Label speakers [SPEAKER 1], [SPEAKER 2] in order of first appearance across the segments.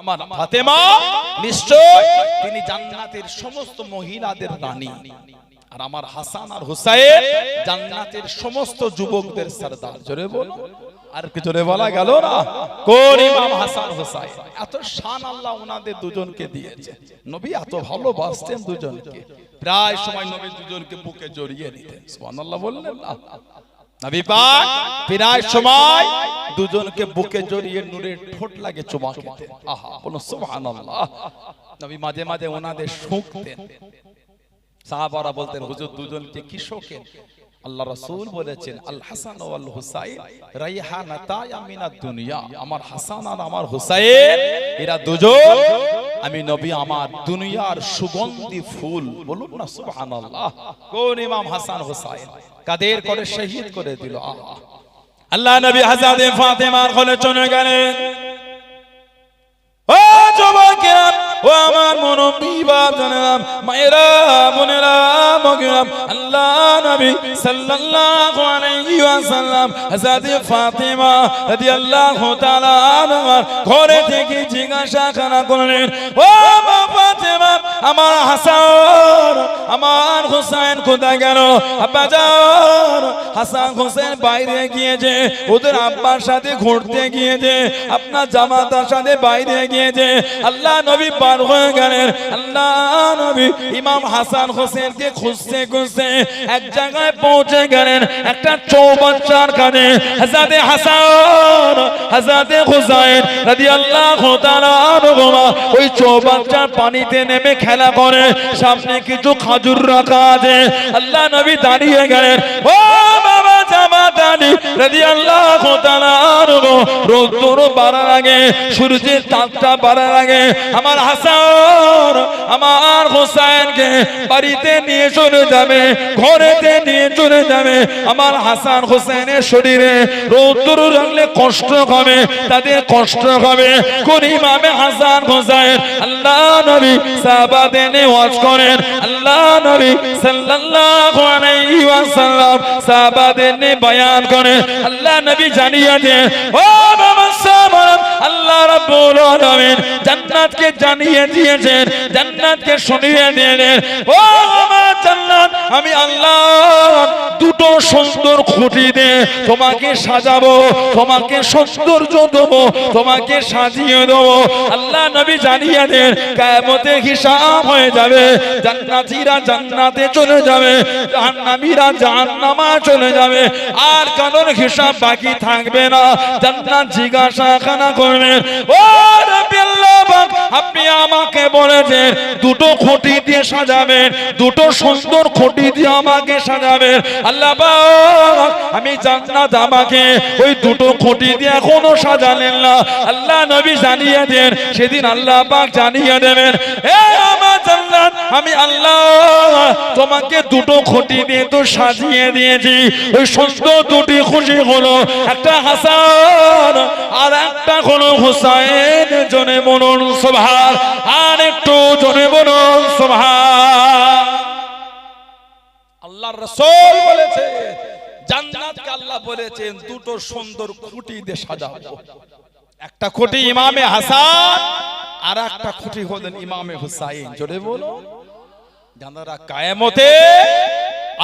[SPEAKER 1] আমার ফাতেমা নিশ্চয় তিনি জান্নাতের সমস্ত মহিলাদের রানী, আর আমার হাসান আর হুসাইন জান্নাতের সমস্ত যুবকদের সরদার। জোরে বলো, আর কি জোরে বলা গেল না? কোন ইমাম হাসান হুসাইন, এত শান আল্লাহ ওনাদের দুজনকে দিয়েছে। নবী এত ভালোবাসতেন দুজনকে, প্রায় সময় নবী দুজনকে বুকে জড়িয়ে নিতেন। সুবহানাল্লাহ বললেন না? নবী পাক প্রায় সময় দুজনকে বুকে জড়িয়ে নূরের ঠোঁট লাগে চুমা খেতেন। আহা, বলো সুবহানাল্লাহ। নবী মাঝে মাঝে ওনাদের শুঁকতেন। সাহাবারা বলতেন, হুজুর দুজনকে কি শোকেন? আল্লাহ রাসূল বলেছেন, আল হাসান ওয়াল হুসাইন রাইহানাতা মিনাদ দুনিয়া। আমার হাসান আর আমার হুসাইন এরা দুজন আমি নবী আমার দুনিয়ার সুগন্ধি ফুল। বলুন না সুবহানাল্লাহ। কোন ইমাম হাসান হুসাইন কাদের করে শহীদ করে দিল। আল্লাহ নবী হযরত ফাতেমার কোলে চলে গেলেন। ও যুবকেরা, ও আমার মুরব্বি বাবারা, মায়েরা, বোনেরা, মগেরাম, আল্লাহ নবী সাল্লাল্লাহু আলাইহি ওয়াসাল্লাম হযরত ফাতেমা রাদিয়াল্লাহু তাআলা আনহা ঘরে থেকে জিজ্ঞাসা করলেন, ও মা ফাতেমা, আমার হাসান আমার হুসাইন কোথায় গেল? আব্বা জান, হাসান হুসাইন বাইরে গিয়েছে, ওদের আব্বার সাথে ঘুরতে গিয়েছে, আপনার জামাতার সাথে বাইরে গিয়েছে। আল্লাহ নবী পার হয়ে গেলেন। আল্লাহ নবী ইমাম হাসান হোসেনকে খুঁজতে খুঁজতে এক জায়গায় পৌঁছে গেলেন, একটা চৌবাচ্চার কাছে। হযরতে হাসান হযরতে হুসাইন রাদিয়াল্লাহু তাআলা আনহুমা ওই চৌবাচ্চার পানিতে নেমে খেলা করে। সামনে কিছু খাজুর রাখা আছে। আল্লাহ নবী দাঁড়িয়ে গেলেন। ও বাবা জামাতানি রাদিয়াল্লাহু তাআলা আনহু, রোদ বাড়ার আগে, সূর্যের তাপটা বাড়ার আগে আমার হাসান আমার হুসাইনকে বাড়িতে নিয়ে চলে যাবে, ঘরেতে নিয়ে চলে যাবে। আমার হাসান হুসাইনের শরীরে রৌদ্র লাগলে কষ্ট হবে, তাদের কষ্ট হবে। কোন ইমামে হাসান হুসাইন আল্লাহ নবী সাহাবাদের নিয়ে ওয়াজ করেন। আল্লাহ নবী সাল্লাল্লাহু আলাইহি ওয়াসাল্লাম সাহাবাদের নিয়ে বয়ান করেন। আল্লাহ নবী জানিয়ে দেন, ও বাবা সাহাবারা, আল্লাহ রাব্বুল আলামিন জান্নাতকে জানিয়ে দিয়েছেন, জান্নাতকে শুনিয়ে দিয়েছেন। ও আমার জান্নাত, আমি আল্লাহ দুটো সুন্দর খুঁটি দিয়ে তোমাকে সাজাবো, তোমাকে সৌন্দর্য দেবো, তোমাকে সাজিয়ে দেবো। আল্লাহ নবী জানিয়ে দেন, কিয়ামতে হিসাব হয়ে যাবে। জান্নাতীরা জান্নাতে চলে যাবে, জাহান্নামীরা জাহান্নামে চলে যাবে। আর কারোর হিসাব বাকি থাকবে না। জান্নাত জিজ্ঞাসা করবে, ও নবী আল্লাহ পাক, আপনি আমাকে বলেছেন দুটো খুঁটি দিয়ে সাজাবেন, দুটো সুন্দর খুঁটি দিয়ে আমাকে সাজাবেন। আল্লাহ পাক, আমি জান্নাত আমাকে ওই দুটো খুঁটি দিয়ে এখনো সাজালেন না। আল্লাহ নবী জানিয়ে দেন, সেদিন আল্লাহ পাক জানিয়ে দেবেন, হে আমার জান্নাত, আমি আল্লাহ তোমাকে দুটো খুঁটি দিয়ে তো সাজিয়ে দিয়েছি। ওই সুন্দর দুটি খুশি হলো, একটা হাসান আর একটা হলো হুসাইন। জনে বলুন সুবহান, আর একটু জনে বলুন সুবহান। আল্লাহর রাসূল বলেছে, জান্নাতকে আল্লাহ বলেছেন দুটো সুন্দর খুঁটি দিয়ে সাজাবো। একটা খুঁটি ইমামে হাসান, আর একটা খুঁটি হলেন ইমামে হুসাইন। জোরে বলো, জানারা কিয়ামতে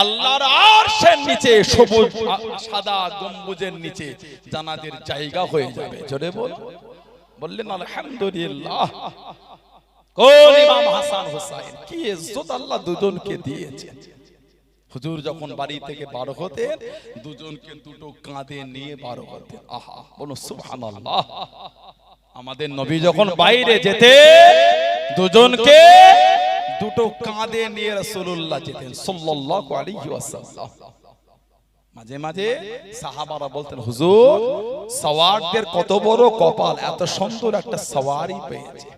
[SPEAKER 1] আল্লাহর আরশের নিচে সবুজ সাদা গম্বুজের নিচে জান্নাতের জায়গা হয়ে যাবে। জোরে বল, বললেন আলহামদুলিল্লাহ। কোন ইমাম হাসান হুসাইন, কি ইজ্জত আল্লাহ দুজনকে দিয়েছেন। হুজুর যখন বাড়ি থেকে বার হতেন, দুজনকে দুটো কাঁধে নিয়ে বার হতেন। আহা, বলো সুবহানাল্লাহ। আমাদের নবী যখন বাইরে যেতেন, দুজনকে দুটো কাঁধে নিয়ে রাসূলুল্লাহ যেতেন সাল্লাল্লাহু আলাইহি ওয়াসাল্লাম। মাঝে মাঝে সাহাবারা বলতেন, হুজুর সওয়ারদের কত বড় কপাল, এত সুন্দর একটা সওয়ারি পেয়েছে।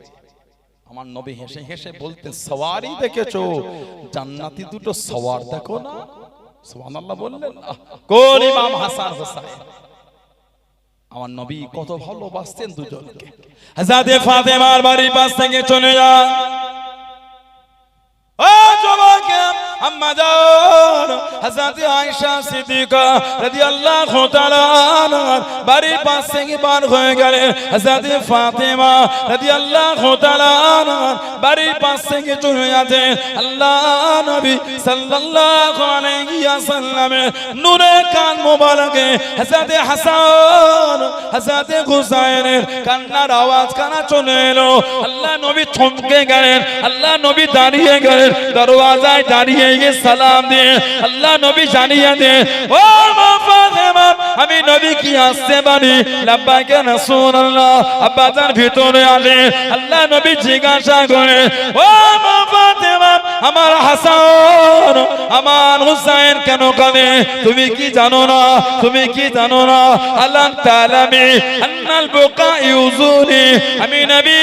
[SPEAKER 1] আমার নবী হেসে হেসে বলতেন, সওয়ারি দেখেছো? জান্নাতি দুটো সওয়ার দেখো না। সুবহানাল্লাহ বললেন। কোন ইমাম হাসান হুসাইন, আমার নবী কত ভালোবাসতেন দুজনকে। হযরত ফাতেমার বাড়ির পাশ থেকে চলে যান। ও যুবকেরা, আম্মা জান হযরত আয়েশা সিদ্দিকা রাদিয়াল্লাহু তাআলা আনহা বাড়ির পাশ থেকে বার হয়ে গেলেন। হযরত ফাতেমা রাদিয়াল্লাহু তাআলা আনহা বাড়ির পাশ থেকে চলে যাচ্ছেন। আল্লাহ নবী সাল্লাল্লাহু আলাইহি ওয়াসাল্লামের নূরের কান মোবারকে হযরত হাসান হযরত হুসাইনের কান্নার আওয়াজ কানা চলে এলো। আল্লাহ নবী থমকে গেলেন। আল্লাহ নবী দাঁড়িয়ে গেলেন, দরওয়াজায় দাঁড়িয়ে গিয়ে সালাম দিয়ে আল্লাহ নবী জানিয়ে দেন, ও মা ফাতেমা আমি নবী কি আসতে পারি? লাব্বাইক ইয়া রাসূলুল্লাহ। আব্বা জান ভিতরে আসে। আল্লাহ নবী জিজ্ঞাসা করে, ও মা ফাতেমা আমার হাসান আমার হুসাইন কেন কাঁদে? তুমি কি জানো না? তুমি কি জানো না? আল্লাহ তাআলামি আন্নাল বুকা ইউজুনি, আমি নবী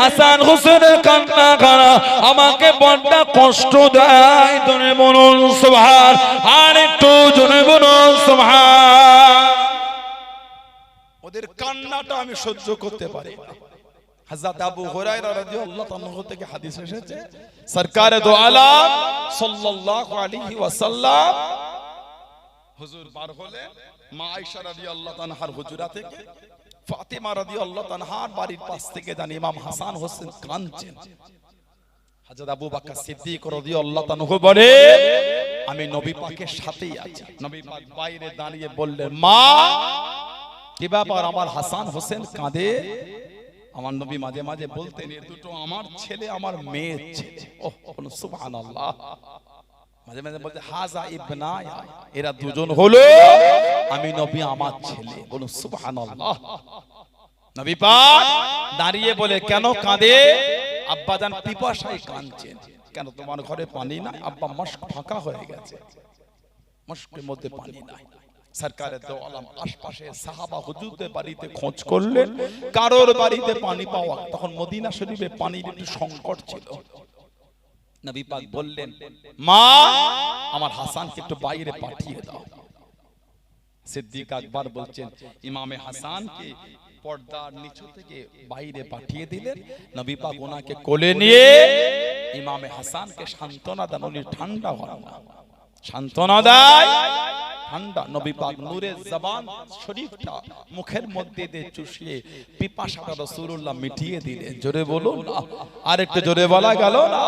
[SPEAKER 1] হাসান হুসাইনের কান্না করা আমাকে বড় কষ্ট দেয়। জোরে বলুন সুবহান, আর একটু জোরে বলুন সুবহান। ওদের কান্নাটা আমি সহ্য করতে পারি না। হযরত আবু হুরায়রা রাদিয়াল্লাহু তাআলা থেকে হাদিস এসেছে, সরকারে দো আলম সাল্লাল্লাহু আলাইহি ওয়াসাল্লাম হুজুর বার হলেন মা আয়েশা রাদিয়াল্লাহু তাআলার হুজরা থেকে। ফাতেমা রাদিয়াল্লাহু তাআলার বাড়ির পাশ থেকে জান ইমাম হাসান হোসেন কাঁদছেন। হযরত আবু বকর সিদ্দিক রাদিয়াল্লাহু তাআলা বলে, আমি নবী পাকের সাথেই আছি। নবী পাক বাইরে দাঁড়িয়ে বললেন, মা কি ব্যাপার আমার হাসান হোসেন কাঁদে? আমার নবী মাঝে মাঝে বলতেন, এ দুটো আমার ছেলে আমার মেয়ের ছেলে। ওহ সুবহানাল্লাহ। মাঝে মাঝে বলতে হাজা ইবনায়া, এরা দুজন হলো আমি নবী আমার ছেলে। বলুন সুবহানাল্লাহ। নবী পাক দাঁড়িয়ে বলে, কেন কাঁদে? আব্বা জান পিপাসায় কাঁদছেন। কেন তোমার ঘরে পানি নাই? আব্বা মস্ক ফাঁকা হয়ে গেছে, মস্কের মধ্যে পানি নাই। সরকারে দো আলম আশপাশে সাহাবা হুজুরদের বাড়িতে খোঁজ করলেন, কারোর বাড়িতে পানি পাওয়া, তখন মদিনা শরীফে পানির একটু সংকট ছিল। নবী পাক বললেন, মা আমার হাসানকে একটু বাইরে পাঠিয়ে দাও। সিদ্দিক আকবর বলছেন, ইমামে হাসানকে পর্দার নিচু থেকে বাইরে পাঠিয়ে দিলেন। নবী পাক ওনাকে কোলে নিয়ে ইমামে হাসানকে সান্ত্বনা দেন। উনি ঠান্ডা হন না, সান্ত্বনা দেয় ঠান্ডা। নবী পাক নূরে জবান শরীফটা মুখের মধ্যে দিয়ে চুষিয়ে পিপাসাটা রাসূলুল্লাহ মিটিয়ে দিলেন। জোরে বলুন না, আর একটু জোরে বলা গেল না।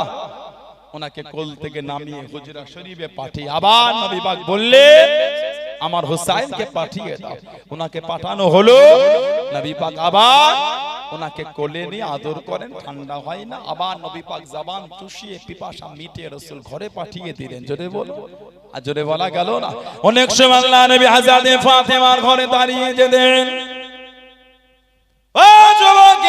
[SPEAKER 1] ওনাকে কোল থেকে নামিয়ে হুজরা শরীফে পাঠিয়ে আবার নবী পাক বললেন, আমার হুসাইনকে পাঠিয়ে দাও। ওনাকে পাঠানো হলো। নবী পাক আবার ওনাকে কোলে নিয়ে আদর করেন, ঠান্ডা হয় না। আবার নবী পাক জবান চুষিয়ে পিপাসা মিটিয়ে রাসূল ঘরে পাঠিয়ে দিলেন। জোরে বলো, আর জোরে বলা গেল না। অনেক সময় আল্লাহ নবী হযরত ফাতেমার ঘরে দাঁড়িয়ে যেতেন। ও যুবক,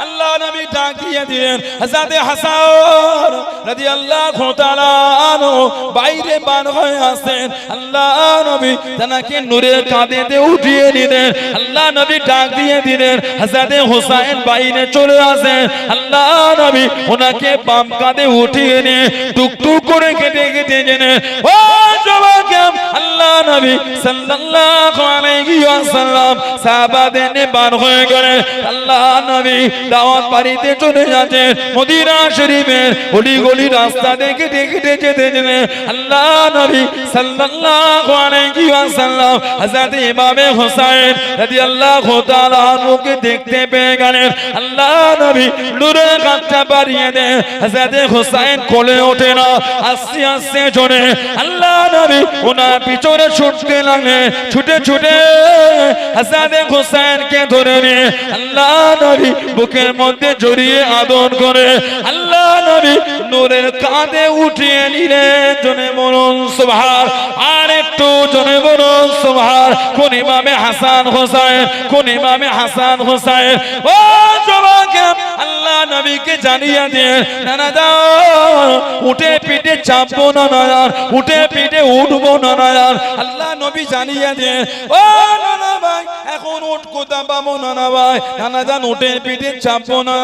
[SPEAKER 1] আল্লাহ নবী ডাক দিয়ে দিলেন, হযরত হাসান রাদিয়াল্লাহু তাআলা আনহু বাইরে বার হয়ে আসেন। আল্লাহ নবী তাকে নূরের কাঁধেতে উঠিয়ে নিলেন। আল্লাহ নবী ডাক দিয়ে দিলেন, হযরত হুসাইন বাইরে চলে আসেন। আল্লাহ নবী ওনাকে বাম কাঁধে উঠিয়ে নিয়ে টুকটুক করে কেটে কেটে জেনে, ও যুবক, আল্লাহ নবী সাল্লাল্লাহু আলাইহি ওয়াসাল্লাম সাহাবাদের নিয়ে বার হয়ে গেলেন। আল্লাহ নবী দাওয়াত বাড়িতে চলে যাচ্ছেন। মদিনা শরীফের অলি গলি রাস্তা দেখে দেখে যেতে যেতে আল্লাহ নবী সাল্লাল্লাহু আলাইহি ওয়াসাল্লাম হযরত ইমামে হুসাইন রাদিয়াল্লাহু তাআলা আনহুকে দেখতে পেয়ে গেলেন। আল্লাহ নবী নূরের কাঁধটা বাড়িয়ে দেন। হযরত হুসাইন কোলে ওঠে না, আস্তে আস্তে চলে আল্লাহ নবী ওনার পিছনে ছুটতে লাগলেন। ছুটে ছুটে হযরত হুসাইনকে ধরে নিয়ে আল্লাহ নবী বুকের মধ্যে জড়িয়ে আদর করে আল্লাহ নবী নূরের কাঁধে উঠিয়ে নিলেন। জনে বলুন সুবহান, আর একটু জনে বলুন সুবহান। কোন ইমামে হাসান হোসেন, কোন ইমামে হাসান হোসেন। ও যুবক, আল্লাহ নবীকে জানিয়ে দিয়ে নানা দাও উঠে পিঠে চাপবো না নয়ার, উঠে পিঠে উঠবো না নয়ার। আল্লাহ নবী জানিয়ে দিয়ে, ও নানা ভাই এখন উট কোথা পাবো নানা ভাই, নানা জান উটের পিঠে চাপবো না।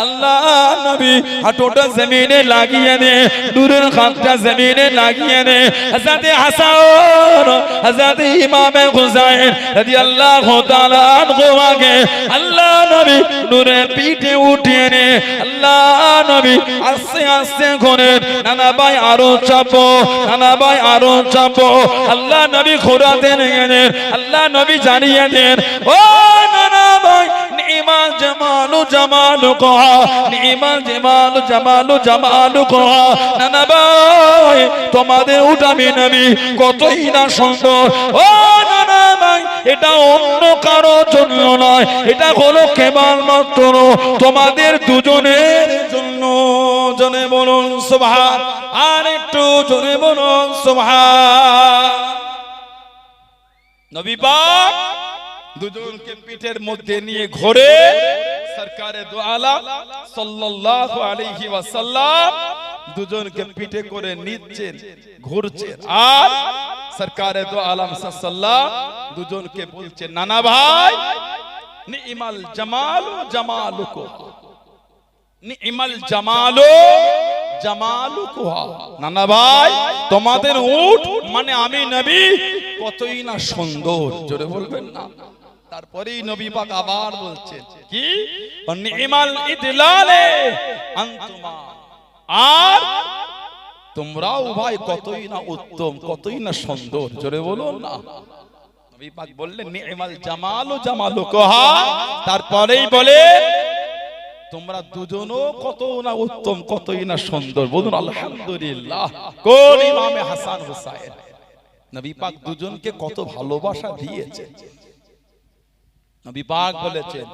[SPEAKER 1] আল্লাহ নবী হাঁটুটা জমিনে লাগিয়ে দে, নূরের হাতটা জমিনে লাগিয়ে দে। হযরত হাসান, হযরত ইমামে হুসাইন রাদিয়াল্লাহু তাআলা আনহুকে আল্লাহ নবী নূরের পিঠে উঠিয়ে নে। আল্লাহ নবী আস্তে আস্তে করে নানা ভাই আরো চাপো, নানা ভাই আরো চাপো। আল্লাহ নবী ঘোরাতে গেলেন, আল্লাহ নবী জানিয়ে দেন, ও নানা ভাই নিমাল জামালু জামালুকা, নিমাল জামালু জামালু জামালুকা। নানা ভাই তোমাদের উঠামি নবী কতই না সুন্দর। ও নানা ভাই এটা অন্য কারো জন্য নয়, এটা হলো কেবলমাত্র তোমাদের দুজনের জন্য। জনে বলুন সুবহান, আর একটু জনে বলুন সুবহান। নবী পাক দুজনকে পিঠের মধ্যে নিয়ে ঘোরে সরকারে দু আলম সাল্লাল্লাহু আলাইহি ওয়াসাল্লাম দুজনকে পিঠে করে নিচ্ছেন, ঘুরছেন। আর সরকারে দু আলম সাল্লাল্লাহু দুজনকে বলছেন, নানা ভাই নিমাল জামালু জামালুকু, নিমাল জামালু জামালুকু। নানা ভাই তোমাদের উট মানে আমি নবী কতই না সুন্দর। জোরে বলবেন না। তারপরেই নবী পাক আবার বলছেন কি, নিমাল ইদলালে আনতুমা, আর তোমরাও ভাই কতই না উত্তম, কতই না সুন্দর। জোরে বলুন না। নবী পাক বললেন নিমাল জামালু জামালুকুহা, তারপরেই বলে তোমরা দুজনও কত না উত্তম, কতই না সুন্দর। বলুন আলহামদুলিল্লাহ। কোন ইমামে হাসান হুসাইন নবী পাক দুজনকে কত ভালোবাসা দিয়েছে। নবী পাক বলেছেন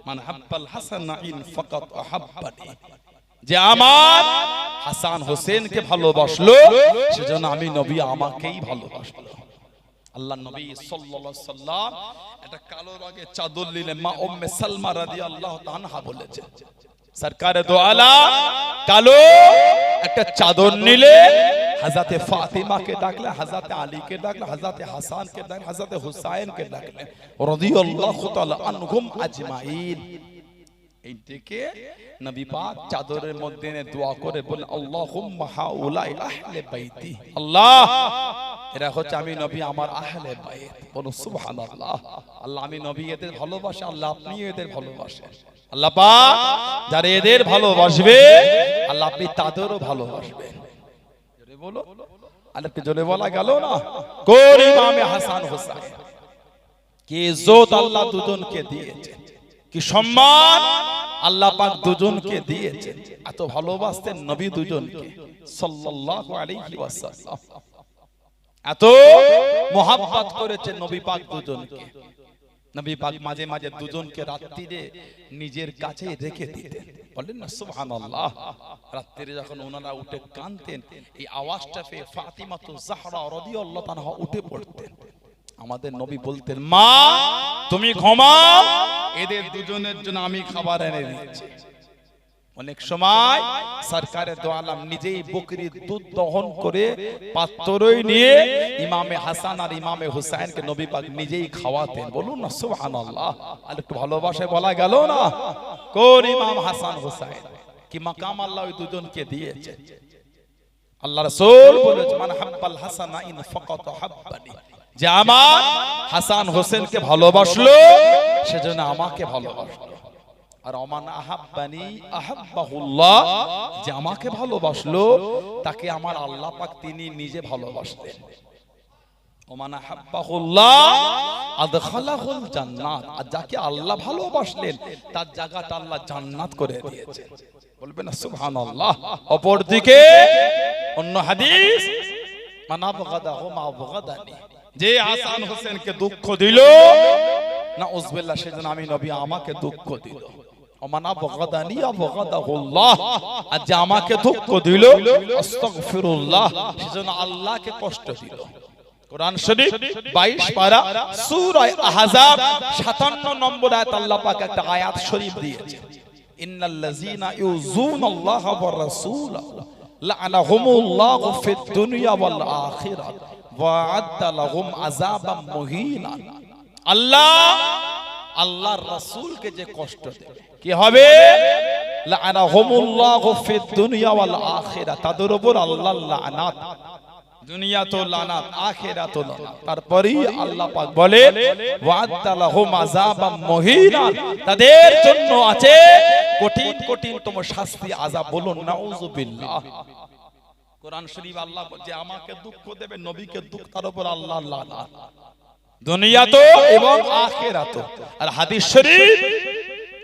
[SPEAKER 1] মান হাব্বাল হাসানাইন ফাকাত আহাব্বানি, যে আমার হাসান হোসেনকে ভালোবাসলো সেজন্য আমি নবী আমাকেই ভালোবাসলো। আল্লাহ নবী সাল্লাল্লাহু আলাইহি সাল্লাম একটা কালো রঙের চাদর নিলেন, মা উম্মে সালমা রাদিয়াল্লাহু তাআলা বলেছেন সরকারে দো আলম কালো একটা চাদর নিলে হযরতে ফাতিমাকে ডাকলে, হযরতে আলীকে ডাকলে, হযরতে হাসানকে ডাকলে, হযরতে হুসাইনকে ডাকলে রাদিয়াল্লাহু তাআলা আনহুম আজমাইন। এই ডেকে নবী পাক চাদরের মধ্যে দোয়া করে বলেন আল্লাহুম্মা হাউলাই আহলে বাইতি, আল্লাহ এরা হচ্ছে আমি নবী আমার আহলে বাইত। বলুন সুবহানাল্লাহ। আল্লাহ আমি নবী এদের ভালোবাসে, আল্লাহ আপনি এদের ভালোবাসেন। আল্লাহ পাক যারা এদের ভালোবাসবে আল্লাহ আপনি তাদেরও ভালোবাসবেন। জোরে বলো, আরেকটু জোরে বলা গেল না। কোন ইমামে হাসান হোসেন কি ইজ্জত আল্লাহ দুজনকে দিয়েছেন, কি সম্মান আল্লাহ পাক দুজনকে দিয়েছেন। এত ভালোবাসতেন নবী দুজনকে সাল্লাল্লাহু আলাইহি ওয়াসাল্লাম, এত মোহাব্বত করেছেন নবী পাক দুজনকে। নবী পাক মাঝে মাঝে দুজনকে রাত্রিরে নিজের কাছে রেখে দিতেন। বলেন না সুবহানাল্লাহ। রাত্রিরে যখন ওনারা উঠে কাঁদতেন এই আওয়াজটা পেয়ে ফাতিমাতু জাহরা রাদিয়াল্লাহু তাআলা উঠে পড়তেন। আমাদের নবী বলতেন মা তুমি ঘুমাও, এদের দুজনের জন্য আমি খাবার এনে দিচ্ছি। অনেক সময় সরকারে দো আলম নিজেই বকরির দুধ দহন করে পাত্রই নিয়ে ইমামে হাসান আর ইমামে হুসাইনকে নবী পাক নিজেই খাওয়াতেন। বলুন না সুবহানাল্লাহ। আর একটু ভালোবাসায় বলা গেল না। কোন ইমাম হাসান হুসাইন কি মাকাম আল্লাহ ওই দুজনকে দিয়েছে। আল্লাহ রাসূল বলেছেন মান হাব্বাল হাসানাইন ফাকাত হাব্বানি, যে আমার হাসান হোসেনকে ভালোবাসলো সেজন্য আমাকে ভালোবাসলো। আর ওমান আহাব্বানি আহাব্বাহুল্লাহ, যে আমাকে ভালোবাসলো তাকে আমার আল্লাহ পাক তিনি নিজে ভালোবাসলেন। ওমান আহাব্বাহুল্লাহ আদখালাহুল জান্নাত, আর যাকে আল্লাহ ভালোবাসলেন তার জায়গাটা আল্লাহ জান্নাত করে দিয়েছেন। বলবেন না সুবহানাল্লাহ। অপরদিকে অন্য হাদিস মান আবগাদাহু মা আবগাদানি, যে হাসান হোসেনকে দুঃখ দিল না উযবিল্লাহ সেজন্য আমি নবী আমাকে দুঃখ দিল। ওমানা বগাদানি আবগাদাহুল্লাহ, আর যে আমাকে দুঃখ দিল আস্তাগফিরুল্লাহ সেজন্য আল্লাহকে কষ্ট দিল। কোরআন শরীফ 22 পারা সূরা আহজাব 57 নম্বর আয়াত আল্লাহ পাক একটা আয়াত শরীফ দিয়েছেন, ইন্নাল্লাযীনা ইউযুনাল্লাহ ওয়া রাসূলাহু লা'নাহুমুল্লাহু ফিদ দুনিয়া ওয়াল আখিরাহ ওয়া আ'আদ্দা লাহুম আযাবাম মুহিনা। আল্লাহ আল্লাহর রাসূলকে যে কষ্ট দেবে কি হবে? লাআনাহুমুল্লাহু ফিদ দুনিয়া ওয়াল আখিরাহ, তাদের উপর আল্লাহর লানাত, দুনিয়া তো লানাত, আখিরাত তো লানাত। তারপরেই আল্লাহ পাক বলে ওয়া'আদ্দা লাহুম আযাবাম মুহিনা, তাদের জন্য আছে কঠিন কঠিনতম শাস্তি, আযাব। বলুন নাউযুবিল্লাহ। কোরআন শরীফ আল্লাহ যে আমাকে দুঃখ দেবে, নবীকে দুঃখ, তার উপর আল্লাহর লানাত, দুনিয়া তো এবং আখিরাত। আর হাদিস শরীফ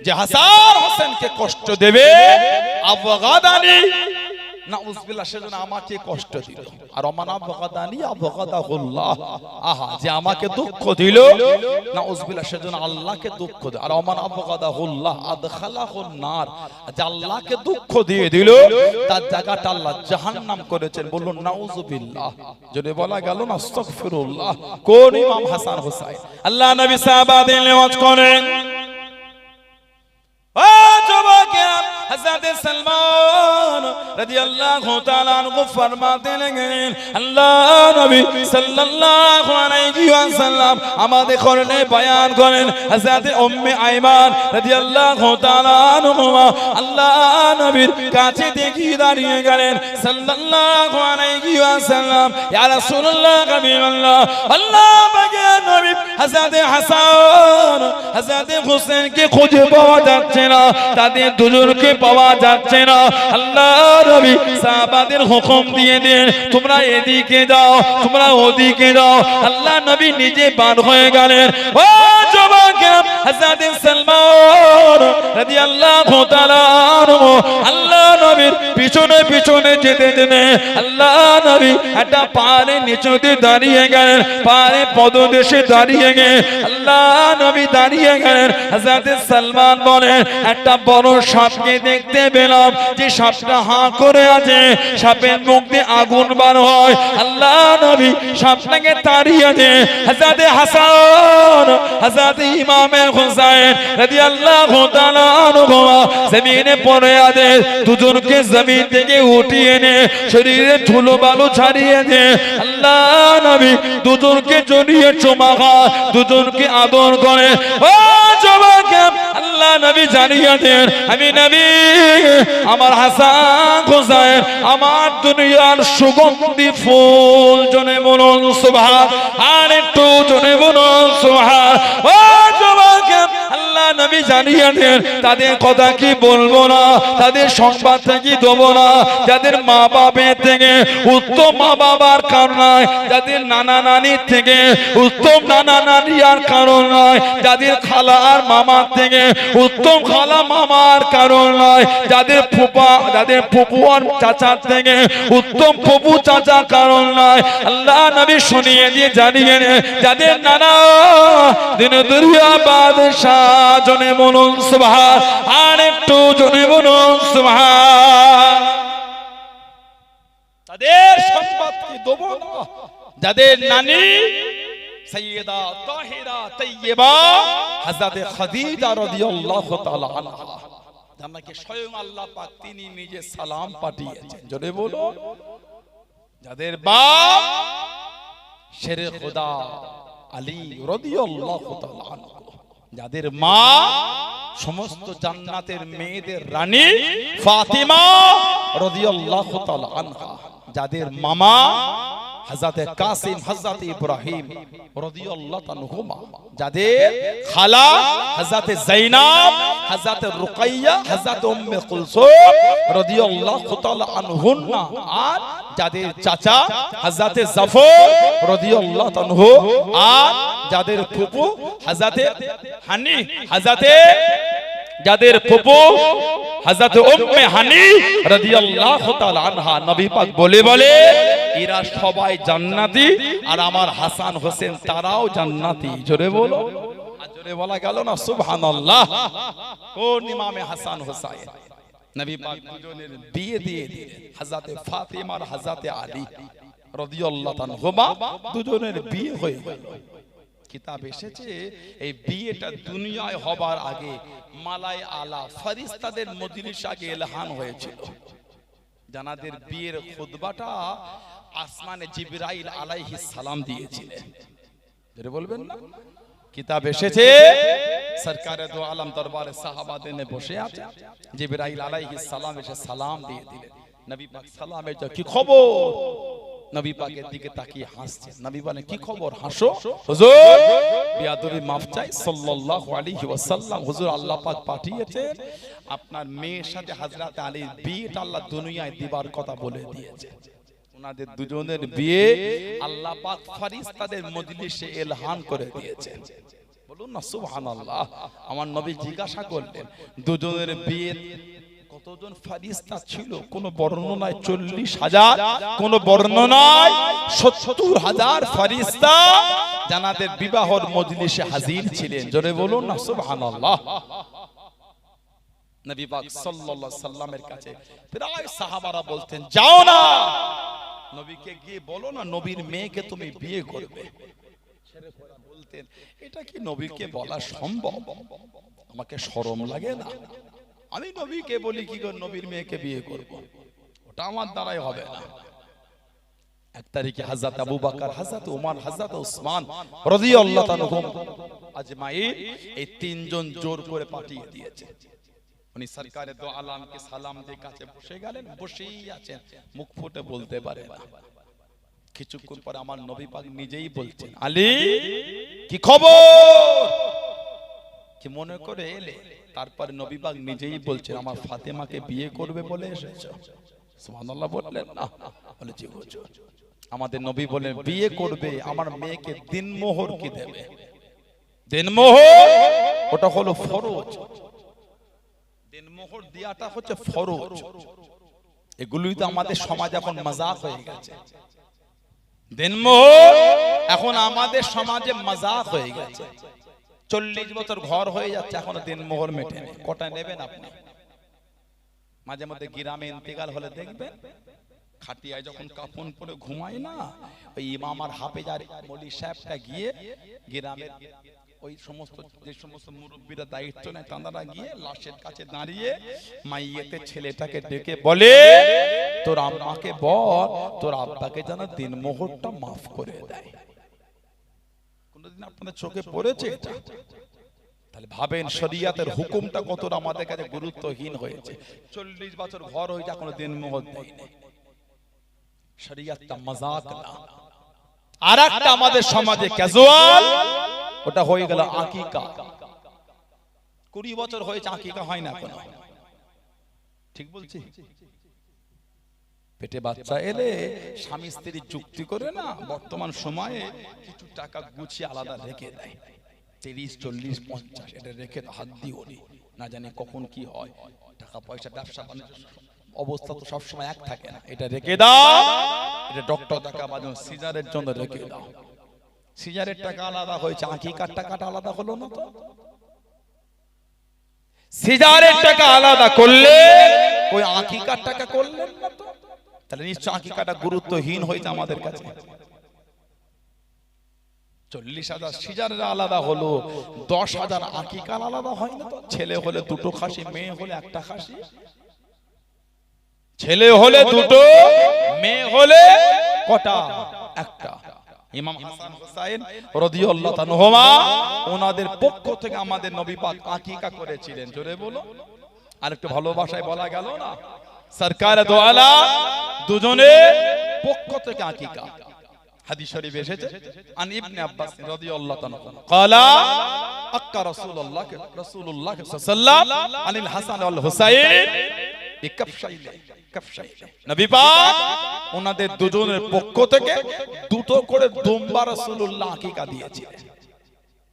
[SPEAKER 1] যে হাসান হোসেনকে কষ্ট দেবে, আবগাদানি নাউযুবিল্লাহ, সেজন্য আমাকে কষ্ট দিল। আর ওমান আবগাদানি আবগাদাহুল্লাহ, আহা, যে আমাকে দুঃখ দিল নাউযুবিল্লাহ, সেজন্য আল্লাহকে দুঃখ দিল। আর ওমান আবগাদাহুল্লাহ আদখালাহুন নার, যে আল্লাহকে দুঃখ দিয়ে দিল তার জায়গাটা আল্লাহ জাহান্নাম করেছেন। বলুন নাউযুবিল্লাহ। যদি বলা গেল না আস্তাগফিরুল্লাহ। কোন ইমাম হাসান হোসেন? আল্লাহ নবী সাহাবাদের নেওয়াজ করেন। हज़रत सलमान रज़ियल्लाहु ताला अन्हु फरमाते लगे, अल्लाह नबी सल्लल्लाहु अलैहि वसल्लम আমাদের করনে বয়ান করেন। হযরত উম্মে আইমান রাদিয়াল্লাহু তাআলা আনহা আল্লাহ নবীর কাছে দেখি দাঁড়িয়ে গেলেন সাল্লাল্লাহু আলাইহি ওয়াসাল্লাম, ইয়া রাসূলুল্লাহ হাবিবাল্লাহ, আল্লাহ পাকের নবী হযরত হাসান হযরত হোসেনকে খুঁজে পাওয়া যাচ্ছে না, তাদের দুজনকে পাওয়া যাচ্ছে না। আল্লাহ নবী সাহাবাদের হুকুম দিয়ে দেন, তোমরা এদিকে যাও, তোমরা ওদিকে যাও। আল্লাহ নবী নিজে বার হয়ে গেলেন। ও যুবকেরা, হযরত সালমান রাদিয়াল্লাহু তাআলা আনহু আল্লাহ নবীর পিছনে পিছনে যেতে যেতে আল্লাহ নবী একটা পাহাড়ের নিচুতে দাঁড়িয়ে গেলেন, পাহাড়ের পদদেশে দাঁড়িয়ে গিয়ে আল্লাহ নবী দাঁড়িয়ে গেলেন। হযরত সালমান বলেন, একটা বড় সাপকে দেখতে পেলাম, যে সাপটা হাঁ করে আছে, সাপের মুখ দিয়ে আগুন বার হয়। আল্লাহ নবী সাপটাকে তাড়িয়ে দেন। হযরত হাসান হযরত ইমামে হুসাইন রাদিয়াল্লাহু তাআলা আনহু জমিনে পড়ে আছে, দুজনকে জমিন থেকে উঠিয়ে এনে শরীরে ধুলো বালু ছাড়িয়ে দে। আল্লাহ নবী দুজনকে জড়িয়ে চুমা খায়, দুজনকে আদর করে। ও যুবক, আল্লাহ নবী জানিয়ে দেন, আমি নবী আমার হাসান হোসেন আমার দুনিয়ার সুগন্ধি ফুল। জনে বলুন সুবহান, আর একটু জনে বলুন সুবহান। ও যুবক, আল্লাহ নবী জানিয়ে দেন, তাদের কথা কি বলবো না, তাদের সংবাদ কি দেবো না, যাদের মা বাবার থেকে উত্তম মা বাবার কারণ নয়, যাদের নানা নানির থেকে উত্তম নানা নানি আর কারণ নয়, যাদের খালা আর মামার থেকে উত্তম খালা মামার কারণ নয়, যাদের ফুপা যাদের ফুপু আর চাচার থেকে উত্তম ফুপু চাচার কারণ নয়। আল্লাহ নবী শুনিয়ে দিয়ে জানিয়ে দেন, যাদের নানা দিন দুনিয়া বাদশাহ। জনে বলুন সুবহান, আর একটু জনে বলুন সুবহান। তাদের সংবাদ কি দেব না, যাদের নানি সাইয়্যিদা তাহিরা তাইয়্যিবা হযরত খাদিজা রাদিয়াল্লাহু তাআলা আনহা, যাকে স্বয়ং আল্লাহ পাক তিনি নিজে সালাম পাঠিয়েছেন। জোরে বলো, যাদের বাপ শেরে খোদা আলী রাদিয়াল্লাহু তাআলা আনহু, যাদের মা সমস্ত জান্নাতের মেয়েদের রানী ফাতিমা রাদিয়াল্লাহু তাআলা আনহা, যাদের মামা হযরত কাসিম হযরত ইব্রাহিম রাদিয়াল্লাহু তাআলা, যাদের খালা হযরত যায়েনব হযরত রুকাইয়া হযরত উম্মে কুলসুম রাদিয়াল্লাহু তাআলা আনহুন্না, আর যাদের চাচা হযরত জাফর রাদিয়াল্লাহু তাআলা, আর যাদের ফুফু হযরত হানি যাদের ফুফু হযরত উম্মে হানি রাদিয়াল্লাহু তাআলা আনহা, নবী পাক বলে এরা সবাই জান্নাতি, আর আমার হাসান হোসেন তারাও জান্নাতি। জোরে বলো, আর জোরে বলা গেল না সুবহানাল্লাহ। কোন ইমামে হাসান হোসেন? নবী পাক দুজনের বিয়ে দিয়ে দিলেন, হযরত ফাতিমা আর হযরত আলী রাদিয়াল্লাহু আনহুমা, দুজনের বিয়ে হয়ে গেল। কিতাব এসেছে এই বিয়েটা দুনিয়ায় হবার আগে মালায়ে আলা ফেরেশতাদের মজলিস আগে এলহান হয়েছিল। জানাদের বিয়ের খুতবাটা আসমানে জিবরাইল আলাইহিস সালাম দিয়েছিলেন। ধরে বলবেন না, কিতাব এসেছে সরকারে দো আলম দরবারে সাহাবাদের নে বসে আছে, জিবরাইল আলাইহিস সালাম এসে সালাম দিয়ে দিলেন। নবী পাক সালামের জন্য কি খবর? নবী পাকের দিকে তাকিয়ে হাসছে। নবী বলেন কি খবর, হাসো। হুজুর বিয়াদবি মাফ চাই সাল্লাল্লাহু আলাইহি ওয়াসাল্লাম, হুজুর আল্লাহ পাক পাঠিয়েছেন আপনার মেয়ের সাথে হযরত আলীর বিয়েটা আল্লাহ দুনিয়ায় দিবার কথা বলে দিয়েছে। ওনাদের দুজনের বিয়ে আল্লাহ পাক ফেরেশতাদের মজলিসে এলহান করে দিয়েছেন। বলুন না সুবহানাল্লাহ। আমার নবী জিজ্ঞাসা করলেন দুজনের বিয়ে কতজন ফেরেশতা ছিল? কোন বর্ণনায় 40,000, কোন বর্ণনায় 70,000 ফেরেশতা জানাদের বিবাহর মজলিসে হাজির ছিলেন। জোরে বলুন না সুবহানাল্লাহ। নবী পাক সাল্লাল্লাহু আলাইহি সাল্লামের কাছে প্রায় সাহাবারা বলতেন যাও না, নবীকে গিয়ে বলো না নবীর মেয়েকে তুমি বিয়ে করবে। ছেলেরা বলতেন এটা কি নবীকে বলা সম্ভব? আমাকে শরম লাগে না, আমি নবীকে বলি কি করে নবীর মেয়েকে বিয়ে করব? ওটা আমার দ্বারাই হবে না। এক তারিখে হযরত আবু বকর, হযরত ওমর, হযরত উসমান রাদিয়াল্লাহু তাআলা আজমাইন এই তিনজন জোর করে পাঠিয়ে দিয়েছে। উনি সরকারে দো আলমকে সালাম দিয়ে কাছে বসে গেলেন, বসেই আছেন, মুখ ফুটে বলতে পারে না। কিছুক্ষণ পরে আমার নবী পাক নিজেই বলছেন আলী কি খবর, কি মনে করে এলে? তারপরে নবী পাক নিজেই বলছেন আমার ফাতেমাকে বিয়ে করবে বলে এসেছো। সুবহানাল্লাহ বললেন না? বলে জি হুজুর। আমাদের নবী বলেন বিয়ে করবে, আমার মেয়েকে দিনমোহর কি দেবে? দিনমোহর ওটা হলো ফরজ। দিনমোহর দেওয়াটা হচ্ছে ফরজ। এগুলোই তো আমাদের সমাজ এখন মজাক হয়ে গেছে। দিনমোহর এখন আমাদের সমাজে মজাক হয়ে গেছে। 40 বছর ঘর হয়ে যাচ্ছে এখনো দিনমোহর মেটেনি। কটা নেবেন আপনি? মাঝে মধ্যে গ্রামে ইন্তেকাল হলে দেখবেন খাটিয়ায় যখন কাফন পরে ঘুমায় না, ওই ইমাম আর হাফেজ আর মৌলভী সাহেবটা গিয়ে গ্রামের ওই সমস্ত যে সমস্ত মুরব্বীরা দায়িত্ব নেয় তাঁরা গিয়ে লাশের কাছে দাঁড়িয়ে মাইয়েতে ছেলেটাকে ডেকে বলে তোর আম্মাকে বল তোর আব্বাকে যেন দিনমোহরটা মাফ করে দেয়। কোনদিন আপনাদের চোখে পড়েছে এটা? তাহলে ভাবেন শরীয়তের হুকুমটা কতটা আমাদের কাছে গুরুত্বহীন হয়েছে। 40 বছর ঘর হয়ে যা কোনো দিনমোহর দেয়নি। শরীয়তটা মজাক না। আরেকটা আমাদের সমাজে ক্যাজুয়াল, ওটা হয়ে গেল আকিকা। 20 বছর হয়েছে আকিকা হয় না কোনো। ঠিক বলছি? পেটে বাচ্চা এলে স্বামী স্ত্রী চুক্তি করে না, বর্তমান সময়ে কিছু টাকা গুছিয়ে আলাদা রেখে দেয়। 30, 40, 50 এটা রেখে হাত দিও না জানি কখন কি হয়। টাকা পয়সা ব্যবসা বাণিজ্য অবস্থা তো সবসময় এক থাকে না। এটা রেখে দাও, এটা ডক্টর টাকা বাজো সিজারের জন্য রেখে দাও। সিজারের টাকা আলাদা হয়েছে, আকিকার টাকাটা আলাদা হলো না তো? সিজারের টাকা আলাদা করলে ওই আকিকার টাকা করলেন না তো? তাহলে নিশ্চয় আকিকাটা গুরুত্বহীন হয়েছে আমাদের কাছে। 40,000 সিজারের আলাদা হলো, 10,000 আকিকার আলাদা হয় না তো? ছেলে হলে 2টো খাসি, মেয়ে হলে 1টা খাসি। ছেলে হলে 2টো, মেয়ে হলে কটা? 1টা। ইমাম হাসান হুসাইন রাদিয়াল্লাহু তাআলা ওনাদের পক্ষ থেকে আমাদের নবী পাক আকিকা করেছিলেন। জোরে বলো। আর একটু ভালোবাসায় বলা গেল না, সরকার দো আলম দুজনের পক্ষ থেকে আকিকা। হাদিস শরীফ এসেছে আন ইবনে আব্বাস রাদিয়াল্লাহু তাআলা ক্বালা আক্কা রাসূলুল্লাহ সাল্লাল্লাহু আলাইহি ওয়াসাল্লাম আনিল হাসান ওয়াল হুসাইন বিকাফশাইলে। নবী পাক ওনাদের দুজনের পক্ষ থেকে 2টো করে দুম্বা রাসূলুল্লাহ আকিকা দিয়েছিলেন।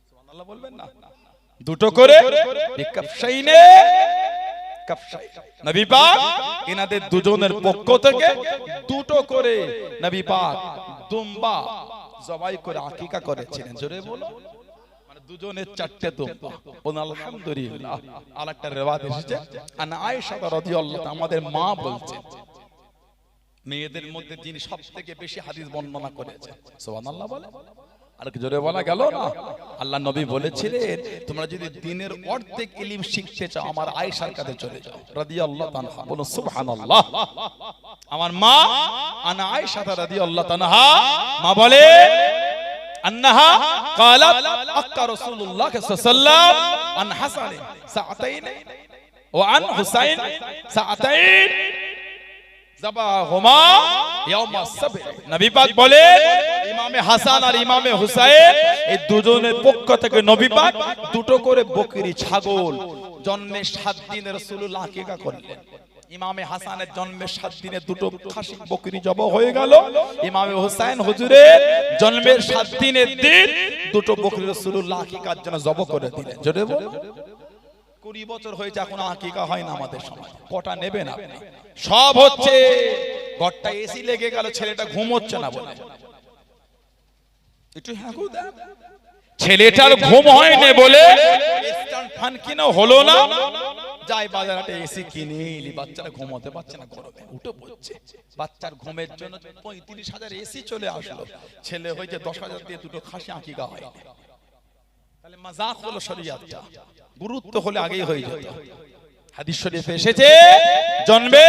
[SPEAKER 1] সুবহানাল্লাহ বলবেন না? 2টো করে বিকাফশাইনে কাফশাই। নবী পাক এনাদের দুজনের পক্ষ থেকে 2টো করে নবী পাক দুম্বা জবাই করে আকিকা করেছিলেন। জোরে বলো। মানে দুজনের 4টে দুম্বা। বলুন আলহামদুলিল্লাহ। আরেকটা রিওয়ায়াত এসেছে আনা আয়েশা রাদিয়াল্লাহু তাআলা আমাদের মা বলছেন মেয়েদের মধ্যে যিনি সবথেকে বেশি হাদিস বর্ণনা করেছেন। সুবহানাল্লাহ বলে। আর কি জোরে বলা গেল না? আল্লাহ নবী বলেছিলেন তোমরা যদি দ্বীনের অর্ধেক ইলম শিখতে চাও আমার আয়েশার কাছে চলে যাও রাদিয়াল্লাহু তাআলা। বলো সুবহানাল্লাহ। আমার মা আনা আয়েশা রাদিয়াল্লাহু তাআলা মা বলে আন্নাহা ক্বালাত আক্কা রাসূলুল্লাহ সাল্লাল্লাহু আলাইহি ওয়াসাল্লাম আন হাসান সাআতাইন ওয়া আন হুসাইন সাআতাইন যাবাহুমা ইয়াউমা সাব। নবী পাক বলেন ইমামে হাসান আর ইমামে হুসাইন এই দুজনের পক্ষ থেকে নবী পাক দুটো করে বকরি ছাগল জন্মের 7 দিনে রাসূলুল্লাহ আকিকা করলেন। ইমামে হাসানের জন্মের 7 দিনে দুটো খাসি বকরি জবাই হয়ে গেল। ইমামে হুসাইন হুজুরের জন্মের 7 দিনের দিন দুটো বকরি রাসূলুল্লাহ আকিকার জন্য জবাই করে দিলেন। জোরে বলো। 20 বছর হয়েছে এখন আকিকা হয় না আমাদের সমাজে। কটা নেবেন আপনি? সব হচ্ছে, ঘরটা এসি লেগে গেল, ছেলেটা ঘুমোচ্ছে না বলে একটু হ্যাঁ গো দা, ছেলেটার ঘুম হয়নি বলে স্ট্যান্ড ফ্যান কিনা হলো না, যাই বাজারে এসি কিনে এলি, বাচ্চারা ঘুমোতে পারছে না, গরমে উঠে পড়ছে। বাচ্চার ঘুমের জন্য 35,000 এসি চলে আসলো, ছেলে হয়েছে 10,000 দিয়ে দুটো খাসি আকিকা হয়। তাহলে মাযাক হলো শরীয়তটা, গুরুত্ব হলে আগেই হয়ে যেত। হাদিস শরীফে এসেছে জন্মে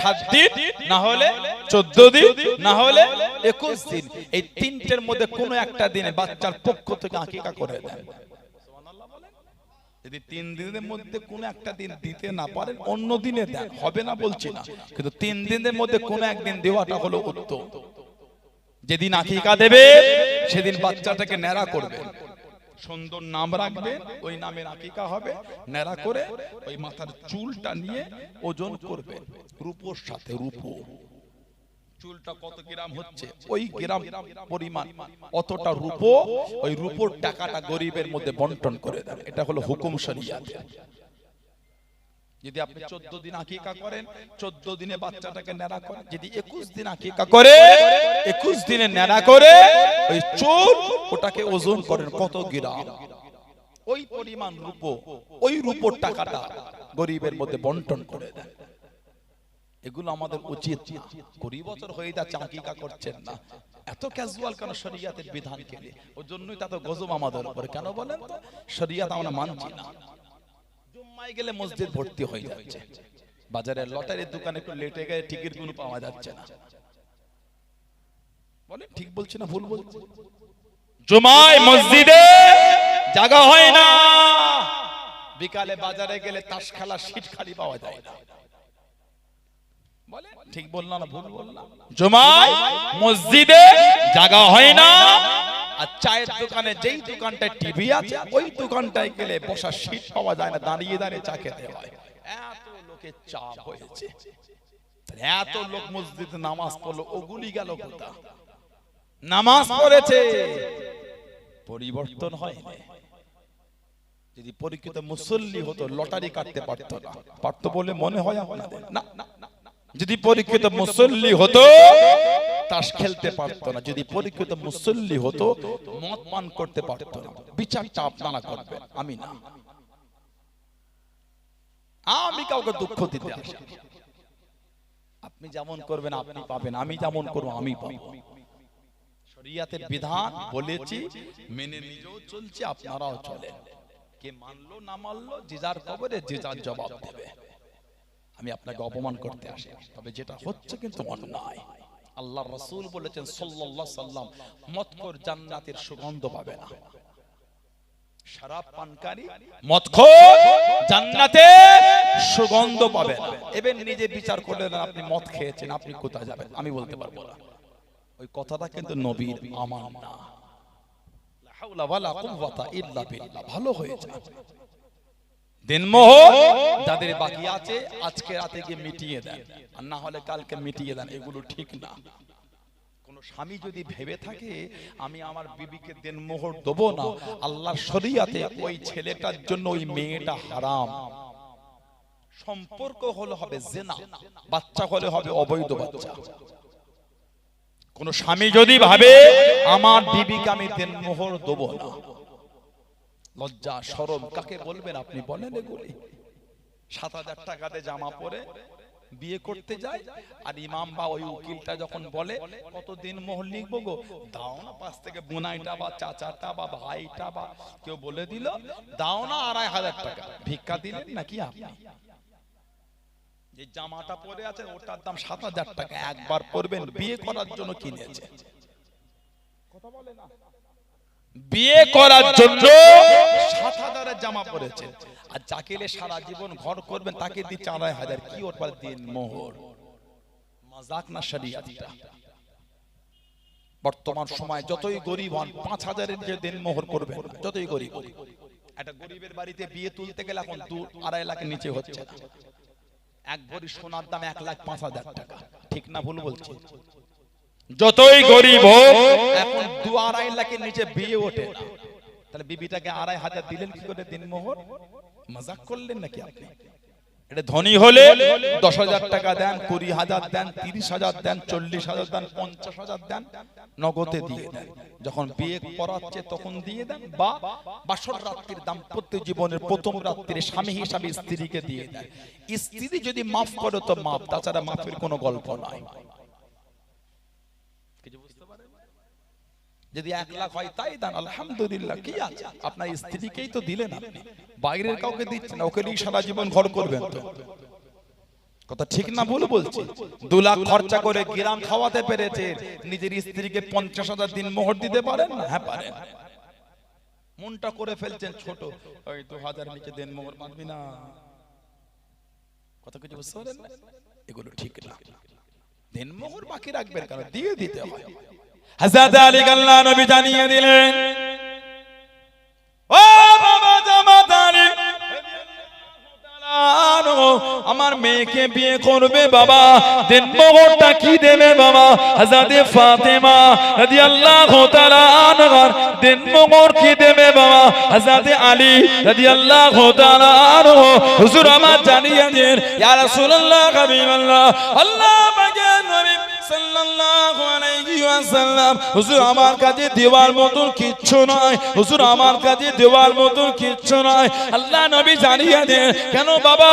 [SPEAKER 1] 7 দিন, না হলে 14 দিন, না হলে 21 দিন, এই তিনটের মধ্যে কোনো একটা দিনে বাচ্চার পক্ষ থেকে আকিকা করে দেন। সুবহানাল্লাহ বলেন। যদি 3 দিনের মধ্যে কোনো একটা দিন দিতে না পারেন অন্য দিনে দেন, হবে না বলছি না, কিন্তু 3 দিনের মধ্যে কোনো একদিন দেওয়াটা হলো উত্তম। যেদিন আকিকা দেবে সেদিন বাচ্চাটাকে ন্যাড়া করবেন, সুন্দর নাম রাখবেন, ওই নামের আকিকা হবে, ন্যাড়া করে ওই মাথার চুলটা নিয়ে ওজন করবেন রূপোর সাথে। রূপো চুলটা কত গ্রাম হচ্ছে ওই গ্রাম পরিমাণ অতটা রূপো, ওই রূপোর টাকাটা গরিবের মধ্যে বন্টন করে দেন। এটা হলো হুকুম শরীয়ত। যদি আপনি 14 দিন আকিকা করেন, 14 দিনে বাচ্চাটাকে ন্যাড়া করেন। যদি 21 দিন আকিকা করে 21 দিনে ন্যাড়া করে ওই চুল ওটাকে ওজন করেন কত গ্রাম, ওই পরিমাণ রূপো, ওই রূপোর টাকাটা গরিবের মধ্যে বন্টন করে দেন। এগুলো আমাদের উচিত না। 20 বছর হয়ে যাচ্ছে আকিকা করছেন না, এত ক্যাজুয়াল কেন শরীয়তের বিধান কেলে? ওর জন্যই তা তো গজব আমাদের উপরে। কেন বলেন তো? শরীয়ত আমরা মানছি না। জুম্মায় গেলে মসজিদ ভর্তি হয়ে যাচ্ছে, বাজারের লটারির দোকানে একটু লেটে গেলে টিকিট গুলো পাওয়া যাচ্ছে না। বলেন ঠিক বলছি না ভুল বলছি? জুমায় মসজিদে জায়গা হয় না, বিকালে বাজারে গেলে তাস খেলা সিট খালি পাওয়া যায় না। বলেন ঠিক বললাম না ভুল বললাম? জুমায় মসজিদে জায়গা হয় না, আর চায়ের দোকানে যেই দোকানটায় টিভি আছে ওই দোকানটায় গেলে বসার সিট পাওয়া যায় না, দাঁড়িয়ে দাঁড়িয়ে চা খেতে হয়। এত লোকের চাপ হয়েছে, এত লোক মসজিদে নামাজ পড়লো, ওগুলি গেল কোথা? নামাজ পড়েছে, পরিবর্তন হয়নি। যদি পরীক্ষিত মুসল্লি হতো লটারি কাটতে পারতো না, পারতো বলে মনে হয় আপনাদের? না, যদি পরীক্ষিত মুসল্লি হতো তাস খেলতে পারতো না, যদি পরীক্ষিত মুসল্লি হতো মদ পান করতে পারতো না। বিচারটা আপনারা করবেন, আমি না। আমি কাউকে দুঃখ দিতে আসি, আপনি যেমন করবেন আপনি পাবেন, আমি যেমন করবো আমি পাবো। শরীয়তের বিধান বলেছি, মেনে নিজেও চলছি, আপনারাও চলেন। কে মানলো না মানলো যে যার কবরে যে যার জবাব দেবে। আমি আপনাকে অপমান করতে আসি, তবে যেটা হচ্ছে কিন্তু অন্যায়। আল্লাহর রাসূল বলেছেন সাল্লাল্লাহু আলাইহি সাল্লাম, মদখোর জান্নাতের সুগন্ধ পাবে না। শরাব পানকারী মদখোর জান্নাতে সুগন্ধ পাবে না। এবার নিজে বিচার করলেন, আপনি মদ খেয়েছেন, আপনি কোথায় যাবেন? আমি বলতে পারবো না। ওই কথাটা কিন্তু নবীর আমার না। লা হাওলা ওয়ালা কুওয়াতা ইল্লা বিল্লাহ। ভালো হয়ে যায়। দিনমোহর যাদের বাকি আছে আজকে রাতে গিয়ে মিটিয়ে দেন, আর না হলে কালকে মিটিয়ে দেন। এগুলো ঠিক না। কোন স্বামী যদি ভেবে থাকে আমি আমার বিবিকে দিনমোহর দেবো না, আল্লাহর শরীয়তে ওই ছেলেটার জন্য ওই মেয়েটা হারাম। সম্পর্ক হলে হবে জিনা, বাচ্চা হলে হবে অবৈধ বাচ্চা। কোন স্বামী যদি ভাবে আমার বিবিকে আমি দিনমোহর দেবো না, লজ্জা শরম কাকে বলবেন আপনি বলেন? এগুলি 7,000 টাকাতে জামা পরে বিয়ে করতে যায়, আর ইমাম বা ওই উকিলটা যখন বলে কতদিন মোহর লিখবো গো, দাও না 5 থেকে বোনাইটা বা চাচাটা বা ভাইটা বা কেউ বলে দিল দাও না 2,500 টাকা, ভিক্ষা দিলেন নাকি আপনি? যে জামাটা পরে আছে ওটার দাম 7,000 টাকা, একবার পরবেন, বিয়ে করার জন্য কিনেছে। কথা বলে না? বিয়ে করার জন্য ৭,০০০ জামা পরেছে, আর যাকে সারা জীবন ঘর করবেন তাকে দিচ্ছে ২৫০০। কি ওর পর দিন মোহর? মাজাক না শরিয়াতটা? বর্তমান সময় যতই গরিব হন ৫,০০০-এর যে দিন মোহর করবেন, যতই গরিব। একটা গরিবের বাড়িতে বিয়ে তুলতে গেলে এখন ২-২.৫ লাখের নিচে হচ্ছে না। এক ভরি সোনার দাম ১,৫০,০০০ টাকা। ঠিক না ভুল বলছি? যতই গরিব হোক এখন ২-২.৫ লাখের নিচে বিয়ে ওঠে না। তাহলে বিবিটাকে ২৫০০ দিলেন কি করে দিন মোহর? মজাক করলেন নাকি আপনি? এটা ধনী হলে ১০,০০০ টাকা দেন, ২০,০০০ দেন, ৩০,০০০ দেন, ৪০,০০০ দেন, ৫০,০০০ দেন, নগদে দিয়ে দেন। যখন বিয়ে করাচ্ছে তখন দিয়ে দেন, বা বাসর রাত্রির দাম্পত্য জীবনের প্রথম রাত্রিরে স্বামী হিসাবে স্ত্রীকে দিয়ে দেন। স্ত্রী যদি মাফ করে তো মাফ, তাছাড়া মাফের কোনো গল্প নাই। যদি ১ লাখ হয় তাই দেন, আলহামদুলিল্লাহ, কি আছে? আপনার স্ত্রীকেই তো দিলেন আপনি, বাইরের কাউকে দিচ্ছেন না। ওকে নিয়ে সারা জীবন ঘর করবেন তো? কথা ঠিক না ভুল বলছি? ২ লাখ খরচা করে গ্রাম খাওয়াতে পেরেছে, নিজের স্ত্রীকে ৫০,০০০ দিন মোহর দিতে পারেন না? হ্যাঁ পারেন। মনটা করে ফেলছেন ছোট, ওই ২,০০০ নিচে দিন মোহর মানবি না। কথা কিছু বুঝতে পারেন না? এগুলো ঠিক না। দিন মোহর বাকি রাখবেন কারণ দিয়ে দিতে হয়। হযরত আলী আল্লাহ নবী জানিয়ে দিলেন, ও বাবা জামাত আলী, আমার মেয়েকে বিয়ে করবে বাবা, দিন মোহরটা কি দেবে বাবা? হযরত ফাতেমা রাদিয়াল্লাহু তাআলা আনহা দিন মোহর কি দেবে বাবা? হযরত আলী রাদিয়াল্লাহু তাআলা আনহু হুজুর আমার জানিয়ে দেন, ইয়া রাসূলুল্লাহ হাবিবাল্লাহ, আল্লাহ পাকের নবী সাল্লাল্লাহু আলাইহি ওয়াসাল্লাম, হুজুর আমার কাছে দেওয়ার মতন কিচ্ছু নাই, হুজুর আমার কাছে দেওয়ার মতন কিচ্ছু নাই। আল্লাহ নবী জানিয়ে দেন, কেন বাবা?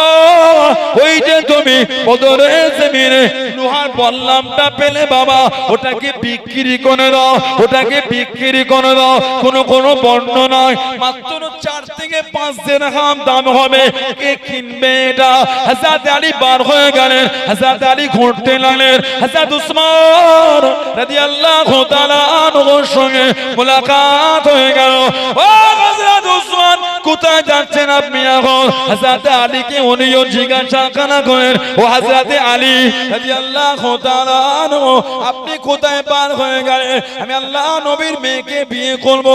[SPEAKER 1] ওই যে তুমি বদরের জমিনে লোহার বল্লমটা পেলে বাবা, ওটাকে বিক্রি করে দাও, ওটাকে বিক্রি করে দাও। কোনো বর্ণনায় মাত্র ৪ থেকে ৫ দিরহাম দাম হবে। কে কিনবে এটা? হযরত আলী বার হয়ে গেলেন, হযরত আলী ঘুরতে লাগলেন, হযরত উসমান রাদিয়াল্লাহু তাআলা আনহুর সঙ্গে মুলাকাত হয়ে গেল। ও হযরত উসমান, কোথায় যাচ্ছেন আপনি এখন? হযরত আলীকে উনিও জিজ্ঞাসা করেন, ও হযরত আলী রাদিয়াল্লাহু তাআলা আনহু, আপনি কোথায় পার হয়ে গেলেন? আমি আল্লাহ নবীর মেয়েকে বিয়ে করব,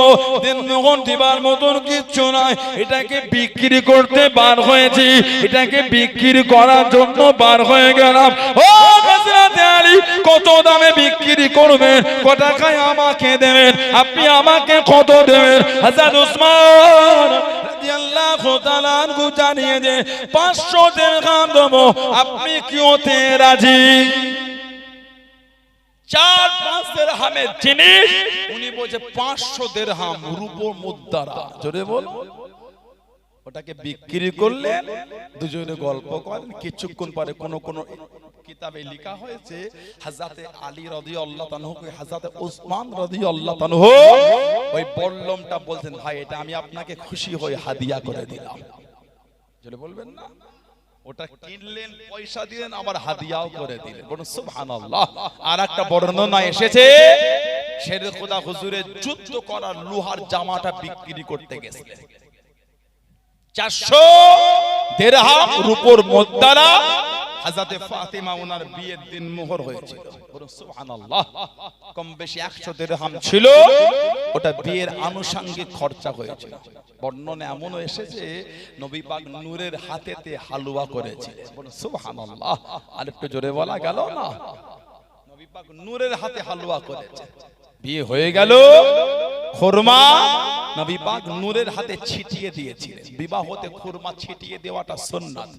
[SPEAKER 1] দিন মোহর দিবার মতন কিচ্ছু নাই, এটাকে বিক্রি করতে বার হয়েছি, এটাকে বিক্রি করার জন্য বার হয়ে গেলাম। ও হযরত আলী, কত দামে বিক্রি করবেন? কত টাকায় আমাকে দেবেন? আপনি আমাকে কত দেবেন? হযরত উসমান রাদিয়াল্লাহু তাআলা আনহু জানিয়ে দেন, ৫০০ দিরহাম দেব, আপনি কি ওতে রাজি? ৪-৫ দিরহামের জিনিস উনি বলছে ৫০০ দিরহাম রূপোর মুদ্রা। জোরে বল। ওটাকে বিক্রি করলেন, দুজনে গল্প করেন। কিছুক্ষণ পরে কোন কিতাবে লেখা হয়েছে হযরত আলী রাদিয়াল্লাহু তাআলা হযরত উসমান রাদিয়াল্লাহু তাআলা ওই বল্লমটা বলতেন, ভাই এটা আমি আপনাকে খুশি হয়ে হাদিয়া করে দিলাম। জোরে বলবেন না? ওটা কিনলেন, পয়সা দিলেন, আবার হাদিয়াও করে দিলেন। বলুন সুবহানাল্লাহ। আর একটা বর্ণনা এসেছে, শেরে খোদা হুজুরের যুদ্ধ করার লোহার জামাটা বিক্রি করতে গেছিলেন, ৪০০ দিরহাম রূপোর মুদ্রা। হযরত ফাতেমা ওনার বিয়ের দিন মোহর হয়েছিল। বলুন সুবহানাল্লাহ। কম বেশি ১০০ দিরহাম ছিল, ওটা বিয়ের আনুষঙ্গিক খরচা হয়েছিল। বর্ণনা এমনও এসেছে, নবী পাক নূরের হাতেতে হালুয়া করেছিলেন। বলুন সুবহানাল্লাহ। আর একটু জোরে বলা গেল না? নবী পাক নূরের হাতে হালুয়া করেছে। বিয়ে হয়ে গেল, খুরমা নবী পাক নূরের হাতে ছিটিয়ে দিয়েছিলেন। বিবাহতে খুরমা ছিটিয়ে দেওয়াটা সুন্নাত।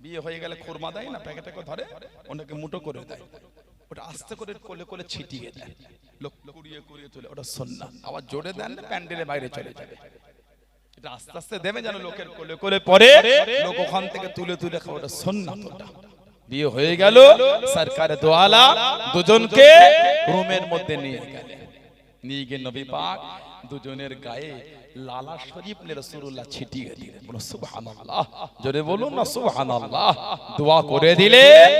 [SPEAKER 1] বিয়ে হয়ে গেলে খুরমা দেয় না, প্যাকেটে ধরে ওনাকে মুঠো করে দেয়, ওটা আস্তে করে কোলে কোলে ছিটিয়ে দেয়, লোক কুড়িয়ে কুড়িয়ে তুলে, ওটা সুন্নাত। আবার জোরে দেন না, প্যান্ডেলের বাইরে চলে যাবে। এটা আস্তে আস্তে দেবে যেন লোকের কোলে কোলে পড়ে, লোক ওখান থেকে তুলে তুলে খাওয়া, ওটা সুন্নাত। ওটা বিয়ে হয়ে গেল, সরকারে দো আলাম দুজনকে রুমের মধ্যে নিয়ে গেলেন। নিয়ে গিয়ে নবী পাক দুজনের গায়ে লালা শরীফ রাসূলুল্লাহ ছিটিয়ে দিলেন। বলুন সুবহানাল্লাহ। জোরে বলুন না সুবহানাল্লাহ। দোয়া করে দিলেন,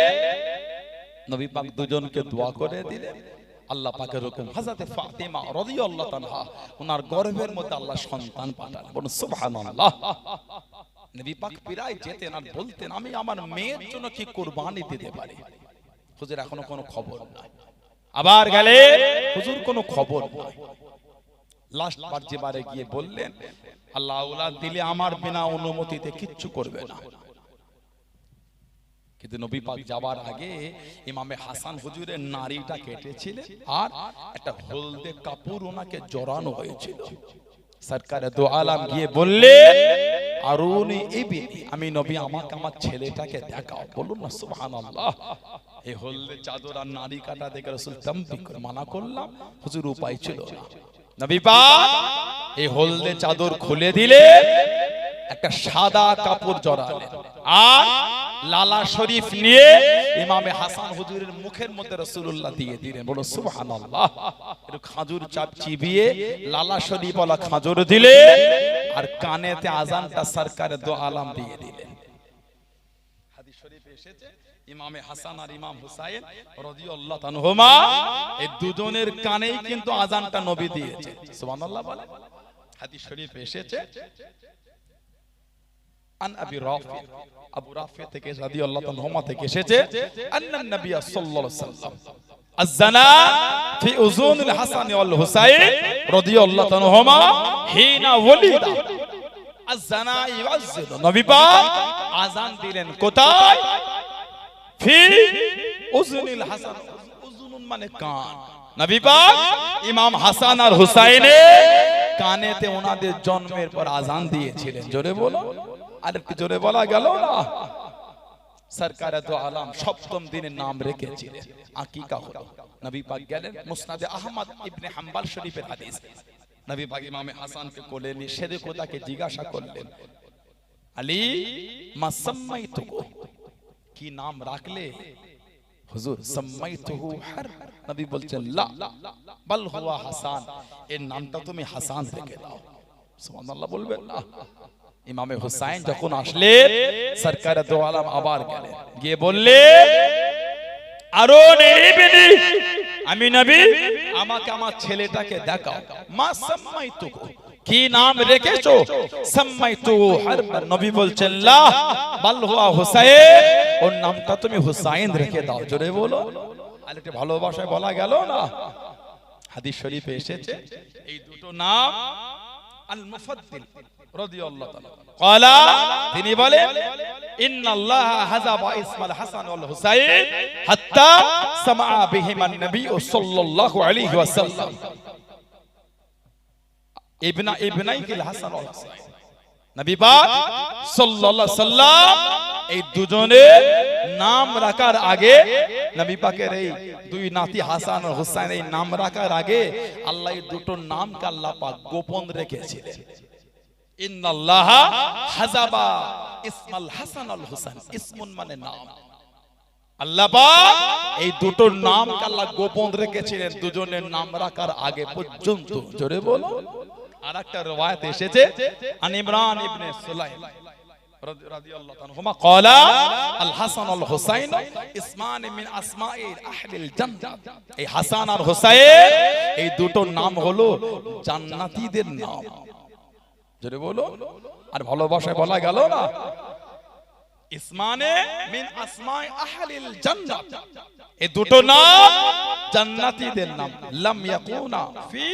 [SPEAKER 1] নবী পাক দুজনকে দোয়া করে দিলেন। আল্লাহ পাকের হুকুম হযরত ফাতিমা রাদিয়াল্লাহু তাআলা ওনার গর্ভের মধ্যে আল্লাহ সন্তান পাঠালেন। বলুন সুবহানাল্লাহ। নবী পাক প্রায় যেতেন আর বলতেন, আমি আমার মেয়ের জন্য কি কুরবানি দিতে পারি? হুজুর এখনো কোনো খবর নাই। আবার গেলে হুজুর কোনো খবর নাই। লাস্ট বার যেবারে গিয়ে বললেন, আল্লাহ আওলাদ দিলে আমার বিনা অনুমতিতে কিচ্ছু করবে না। কিন্তু নবী পাক যাবার আগে ইমামে হাসান হুজুরের নাড়িটা কেটেছিলেন আর একটা হলদে কাপড় ওনাকে জড়ানো হয়েছিল। সরকারে দো আলম গিয়ে বললেন, আরুনি ইবনি, আমি নবী আমাকে আমার ছেলেটাকে দেখাও। বলুন না সুবহানাল্লাহ। এই হলদে চাদর আর নাড়ি কাটা দেখে রাসূল তামবিক করে মানা করলাম, হুজুর উপায় ছিল না। নবী পাক এই হলদে চাদর খুলে দিলে একটা সাদা কাপড় জড়ালেন আর লালা শরীফ নিয়ে ইমামে হাসান হুজুরের মুখের মধ্যে রাসূলুল্লাহ দিয়ে দিলেন। বলো সুবহানাল্লাহ। একটু খাজুর চাপ চিবিয়ে লালা শরীফ ওয়ালা খাজুর দিলে আর কানেতে আজানটা সরকারে দো আলম দিয়ে দিলেন। হাদিস শরীফে এসেছে ইমামে হাসান আর ইমাম হুসাইন রাদিয়াল্লাহু তাআলাহুমা এই দুজনের কানেই কিন্তু আজানটা নবী দিয়েছে। সুবহানাল্লাহ বলে। হাদিস শরীফে এসেছে আন আবি রাফি, আবু রাফি থেকে রাদিয়াল্লাহু তাআলাহুমা থেকে এসেছে, আন্নান নবী সাল্লাল্লাহু আলাইহি ওয়াসাল্লাম আযানা ফি উযুনিল হাসান ওয়াল হুসাইন রাদিয়াল্লাহু তাআলাহুমা হিনা ওয়ালিদা। আযানা ইউযাযিন, নবী পাক আযান দিলেন কোথায়? ফি উযুনিল হাসান, উযুনুন মানে কান। নবী পাক ইমাম হাসান আর হুসাইনের কানেতে ওনাদের জন্মের পর আযান দিয়েছিলেন। জোরে বলো, আর একটু জোরে বলা গেল না? সরকারে দো আলম সপ্তম দিনের নাম রেখেছিলেন, আকিকা হলো। নবী পাক গেলেন, মুসনাদে আহমদ ইবনে হাম্বল শরীফের হাদিস। নবী পাক ইমামে হাসানকে কোলে নিয়ে সেরে খোদাকে জিজ্ঞাসা করলেন, আলী মা সাম্মাইতুকু, কি নাম রাখলে? হুজুর সাম্মাইতুহু হার, নবী বলছেন লা বাল হুয়া হাসান, এর নামটা তুমি হাসান রেখে দাও। সুবহানাল্লাহ বলবেন না? ইমামে হুসাইন যখন আসলেন সরকারে দো আলম আবার গেলেন, গিয়ে বললেন, আরুনি ইবনি, আমি নবী আমাকে আমার ছেলেটাকে দেখাও। মা সাম্মাইতুকু, কি নাম রেখেছো? সাম্মাইতুহু হারবান, নবী বলছেন লা বাল হুয়া হুসাইন, ওর নামটা তুমি হুসাইন রেখে দাও। জোরে বলো, আর একটা ভালোবাসায় বলা গেল না? হাদিস শরীফে এসেছে এই দুটো নাম আল মুফাদ্দিল রাদিয়াল্লাহু তাআলা ক্বালা, তিনি বলেন, ইন্নাল্লাহ হাযাবা ইসমাল হাসান ওয়াল হুসাইন হাত্তা সামা বিহিমান নবী সাল্লাল্লাহু আলাইহি ওয়াসাল্লাম ইবনাইকিল হাসান ওয়াল হুসাইন। নবী পাক সাল্লাল্লাহু আলাইহি সাল্লাম এই দুজনের নাম রাখার আগে, নবী পাকের এই দুই নাতি হাসান আর হুসাইন এই নাম রাখার আগে আল্লাহ এই দুটো নামকে আল্লাহ পাক গোপন রেখেছিলেন। ইন্নাল্লাহ হাযাবা ইসমাল হাসান আল হুসাইন, ইসমুন মানে নাম। আল্লাহ পাক এই দুটো নামকে আল্লাহ গোপন রেখেছিলেন দুজনের নাম রাখার আগে পর্যন্ত। জোরে বলো। আরেকটা রওয়ায়াত এসেছে আন ইমরান ইবনে সুলাইম রাদিয়াল্লাহু আনহুমা ক্বালা আল হাসান আল হুসাইন ইসমান মিন আসমাইল আহলিল জান্নাত, এই হাসান আর হুসাইন এই দুটো নাম হলো জান্নাতীদের নাম। জোরে বলো, আর ভালোবাসায় বলা গেল না? ইসমানে মিন আসমাই আহলিল জান্নাত, এই দুটো নাম জান্নাতীদের নাম। লাম ইয়াকুনা ফি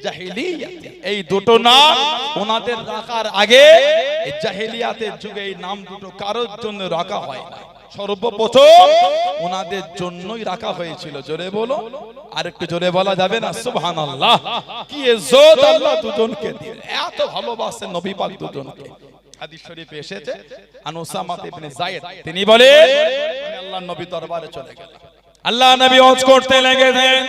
[SPEAKER 1] জাহিলিয়াতি, এই দুটো নাম ওনাদের রাখার আগে এই জাহিলিয়াতের যুগে এই নাম দুটো কারোর জন্য রাখা হয় না, সর্বপ্রথম ওনাদের জন্যই রাখা হয়েছিল। জোরে বলো, আর একটু জোরে বলা যাবে না? সুবহানাল্লাহ। কি ইজ্জত আল্লাহ দুজনকে দিলেন, এত ভালোবাসেন নবী পাক দুজনকে। হাদিস শরীফে এসেছে আন উসামা ইবনে যায়েদ, তিনি বলেন, আমি আল্লাহর নবী দরবারে চলে গেলাম, আল্লাহ নবী ওয়াজ করতে লেগেছেন,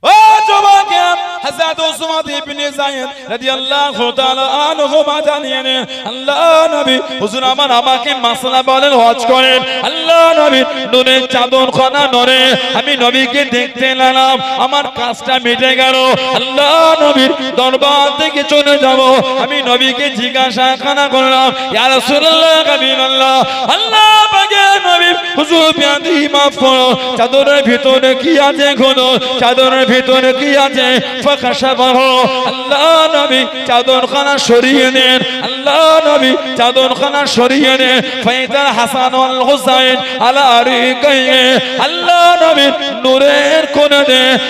[SPEAKER 1] ও যুবকেরা হযরত উসমান ইবনে যায়েদ রাদিয়াল্লাহু তাআলা আনহু জানিয়েন আল্লাহ নবী হুজুর আমাকে মাসলা বলেন হজ করেন আল্লাহ নবী নূরের চাদর খানা নরে আমি নবীকে দেখতে এলাম আমার কাজটা মিটে গেল আল্লাহ নবীর দরবার থেকে চলে যাব আমি নবীকে জিজ্ঞাসা করলাম ইয়া রাসূলুল্লাহ হাবিবাল্লাহ আল্লাহ পাকের নবী হুজুর বিয়াদি মাফ করো চাদরের ভিতরে কি আছে খোদো চাদরের ভিতরে কি আছে ফাকাশাবাহু আল্লাহ নবী চাদরখানা সরিয়ে দেন আল্লাহ নবী চাদরখানা সরিয়ে দেন ফাইদাল হাসান ওয়াল হুসাইন আলা আরিকায়ে আল্লাহ নবী নূরের কোণে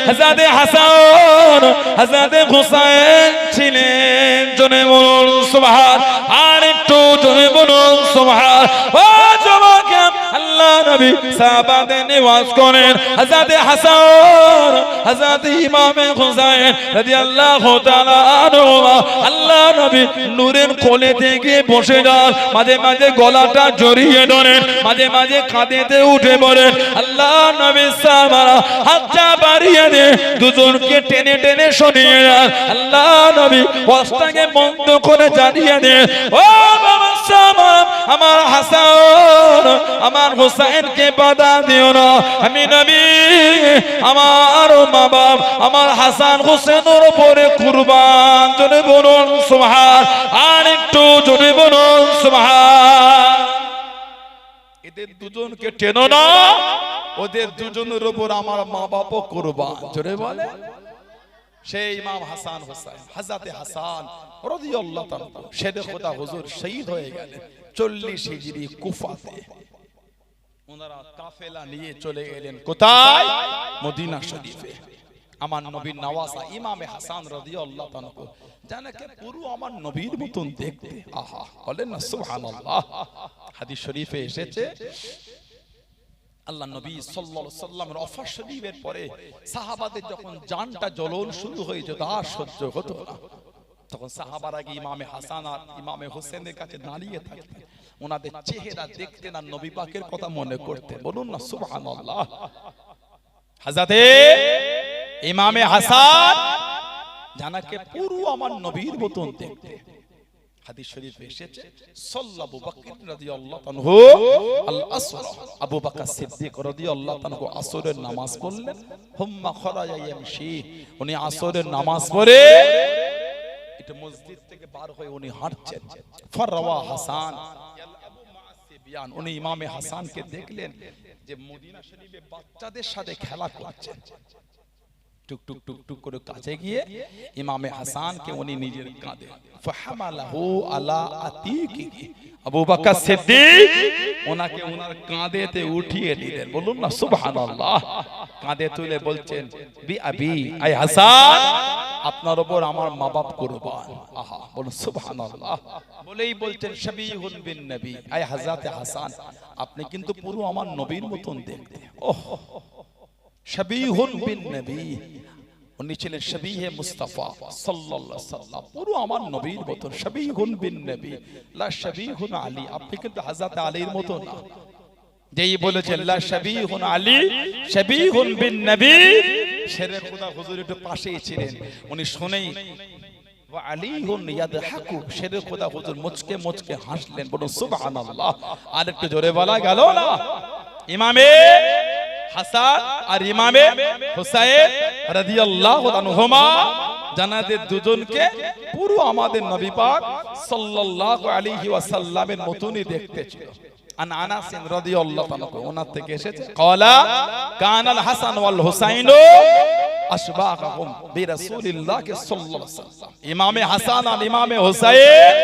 [SPEAKER 1] হযরত হাসান হযরত হুসাইন ছিলেন জনে বলুন সুবহান আর একটু জনে বলুন সুবহান ও যুবক আল্লাহ নবী সাহাবাদের নিওয়াজ করেন হযরত হাসান হযরত ইমাম হুসাইন রাদিয়াল্লাহু তাআলা আনহু আল্লাহ নবী নূরের কোলে থেকে বসে যান মাঝে মাঝে গলাটা জড়িয়ে ধরেন মাঝে মাঝে কাঁধেতে উঠে পড়েন আল্লাহ নবী সাহাবারা হাতটা বাড়িয়ে দিয়ে দুজনকে টেনে টেনে সরিয়ে যান আল্লাহ নবী ওয়াজটাকে বন্ধ করে জানিয়ে দেন ও বাবা সাহাবা আমার হাসান আমার হুসাইনকে বাধা দিও না আমি নবী আমার মা বাপ আমার হাসান হুসেনের উপরে কুরবান জোরে বলুন সুবহান আর একটু জোরে বলুন সুবহান এদের দুজনকে টেনো না ওদের দুজনের উপর আমার মা বাপও কুরবান জোরে বলে সেই ইমাম হাসান হুসাইন হযরত হাসান রাদিয়াল্লাহু তাআলা শেরে খোদা হুজুর শহীদ হয়ে গেলেন 40 হিজরি কুফাতে ওনারা কাফেলা নিয়ে চলে গেলেন কোথায় মদিনা শরীফে আমার নবীর নওয়াজা ইমামে হাসান রাদিয়াল্লাহু তাআলা জানাকে পুরো আমার নবীর মতন দেখতে আহা বলেন না সুবহানাল্লাহ হাদিস শরীফে এসেছে আল্লাহ নবী সাল্লাল্লাহু আলাইহি সাল্লামের ওফাত শরীফের পরে সাহাবাদের যখন জানটা জ্বলন শুরু হয়ে যেত আর সহ্য হতো না তখন সাহাবারা গিয়ে ইমামে হাসান আর ইমামে হোসেনের কাছে দাঁড়িয়ে থাকতেন ওনাদের চেহারা দেখতেন আর নবী পাকের কথা মনে করতেন বলুন না সুবহানাল্লাহ হযরতে ইমামে হাসান জানাকে পুরো আমার নবীর মতন দেখতে হাদিস শরীফে এসেছে সাল্লাল্লাহু আবু বকর রাদিয়াল্লাহু আনহু আল আসর আবু বকর সিদ্দিক রাদিয়াল্লাহু আনহু আসরের নামাজ পড়লেন হুম্মা খরাজা ইয়ামশি উনি আসরের নামাজ পড়ে এটা মসজিদ থেকে বার হয়ে উনি হাঁটছেন ফারওয়া হাসান ইয়ালআবু মা'আসিবিয়ান উনি ইমামে হাসানকে দেখলেন যে মদিনা শরীফে বাচ্চাদের সাথে খেলা করছেন টুক টুক টুক টুক করে কাছে গিয়ে ইমামে হাসানকে উনি নিজের কাঁধে ফাহামালাহু আলা আতিকি আবু বকর সিদ্দিক ওনাকে ওনার কাঁধেতে উঠিয়ে নিলেন বলুন না সুবহানাল্লাহ কাঁধে তুলে বলছেন বি আবি আই হাসান আপনার উপর আমার মা বাপ কুরবান আহা বলুন সুবহানাল্লাহ বলেই বলছেন শাবিহুন বিন নবী আই হযরত হাসান আপনি কিন্তু পুরো আমার নবীর মতন দেখতে ওহ শাবিহুন বিন নবী উনি ছিলেন শাবিহে মুস্তাফা সাল্লাল্লাহু আলাইহি সাল্লাম পুরো আমার নবীর মতন শাবিহুন বিন নবী লা শাবিহুন আলী আপনি কিন্তু হযরত আলীর মতন না যেই বলেছেন লা শাবিহুন আলী শাবিহুন বিন নবী শেরে খোদা হুজুর একটু পাশেই ছিলেন উনি শুনেই ওয়া আলীহুন ইয়াদহাকু শেরে খোদা হুজুর মুচকে মুচকে হাসলেন বলুন সুবহানাল্লাহ আর একটু জোরে বলা গেল না ইমামে হাসান আর ইমামে হুসাইন রাদিয়াল্লাহু আনহুমা জানাদের দুজনকে পুরো আমাদের নবী পাক সাল্লাল্লাহু আলাইহি ওয়াসাল্লামের মতনই দেখতে ছিল আন আনাস রাদিয়াল্লাহু আনহু ওনার থেকে এসেছে ক্বালা কানাল হাসান ওয়াল হুসাইন আশবাহুম বিরাসূলিল্লাহ সাল্লাল্লাহু আলাইহি ওয়াসাল্লাম ইমামে হাসান আর ইমামে হুসাইন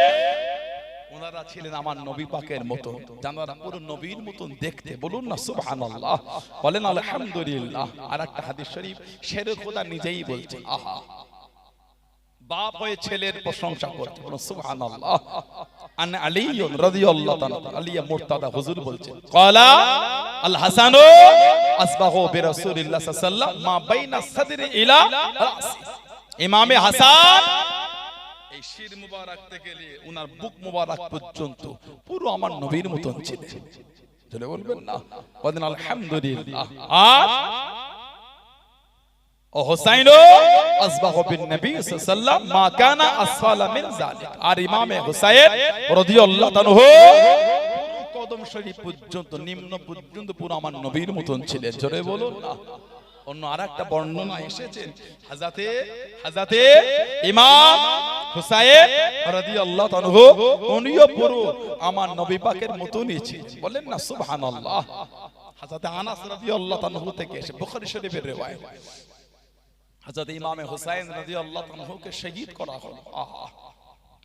[SPEAKER 1] ওনারা ছিলেন আমার নবী পাকের মতো জানারা পুরো নবীর মতন দেখতে বলুন না সুবহানাল্লাহ বলেন আলহামদুলিল্লাহ আর একটা হাদিস শরীফ শেরে খোদা নিজেই বলছেন আহা বাপ হয়ে ছেলের প্রশংসা করতে বলুন সুবহানাল্লাহ আন আলী রাদিয়াল্লাহু তাআলা আলী মুর্তাদা হুজুর বলছেন ক্বালা আল হাসান আসবাহু বিরাসূলিল্লাহ সাল্লাল্লাহু আলাইহি ওয়াসাল্লাম মা বাইনা সাদরি ইলা রাসি ইমামে হাসান এই শির মুবারক থেকে নিয়ে ওনার বুক মুবারক পর্যন্ত পুরো আমার নবীর মতন ছিলেন চলে বলবেন না বলেন আলহামদুলিল্লাহ আর ও হুসাইন আসবাহু বিন নবী সাল্লাল্লাহু মা কানা আসফালা মিন যালিক। আর ইমামে হুসাইন রাদিয়াল্লাহু আনহু কদম শরীফ পর্যন্ত, নিম্ন পর্যন্ত পুরো আমার নবীর মতন ছিলেন। জোরে বলুন না। অন্য আরেকটা বর্ণনা এসেছে, হযরতে ইমাম হুসাইন রাদিয়াল্লাহু আনহু উনিও পুরো আমার নবী পাকের মতনই ছিলেন। বলেন না সুবহানাল্লাহ। হযরত আনাস রাদিয়াল্লাহু আনহু থেকে এসে বুখারী শরীফের রিওয়ায়াত, হযরত ইমামে হুসাইন রাদিয়াল্লাহু আনহুকে শহীদ করা হলো। আহা,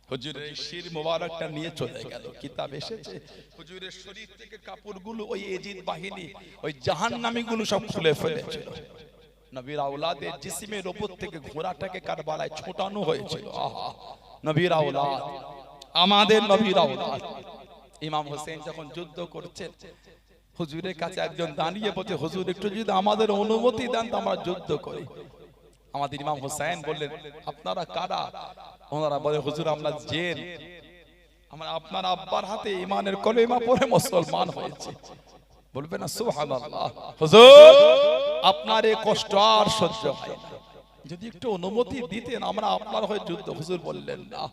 [SPEAKER 1] হুজুরের শির মোবারকটা নিয়ে চলে গেল। কিতাব এসেছে হুজুরের শরীর থেকে কাপড়গুলো ওই এজিদ বাহিনী, ওই জাহান্নামীগুলো সব খুলে ফেলেছিল। নবীর আওলাদের জিসিমের উপর থেকে ঘোড়াটাকে কারবালায় ছোটানো হয়েছিল। আহা, নবীর আওলাদ, আমাদের নবীর আওলাদ। ইমাম হোসেন যখন যুদ্ধ করছেন, হুজুরের কাছে একজন দাঁড়িয়ে বলছে, হুজুর একটু যদি আমাদের অনুমতি দেন তো আমরা যুদ্ধ করি। আমাদের ইমাম হোসেন বললেন, আপনারা কারা? ওনারা বলে, হুজুর আমরা জেন, আমরা আপনার আব্বার হাতে ঈমানের কলেমা পড়ে মুসলমান হয়েছে। বলবে না সুবহানাল্লাহ। হুজুর আপনার এই কষ্ট আর সহ্য হয় না, যদি একটু অনুমতি দিতেন আমরা আপনার হয়ে যুদ্ধ। হুজুর বললেন, না,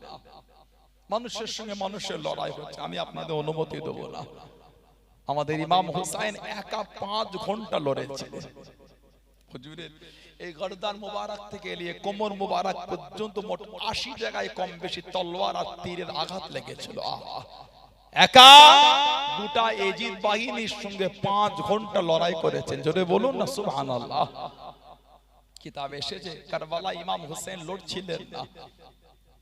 [SPEAKER 1] মানুষের সঙ্গে মানুষের লড়াই হচ্ছে, আমি আপনাদের অনুমতি দেব না। আমাদের ইমাম হুসাইন একা 5 ঘন্টা লড়েছিলেন। হুজুরের এই গর্দান মুবারক থেকে এলিয়ে কোমর মুবারক পর্যন্ত মোট 80 জায়গায় কম বেশি তলোয়ার আর তীরের আঘাত লেগেছিল। আহা, একা দুটা এজিদ বাহিনীর সঙ্গে 5 ঘন্টা লড়াই করেছেন। জোরে বলুন না সুবহানাল্লাহ। কিতাবে এসেছে কারবালা ইমাম হুসাইন লড়ছিলেন না,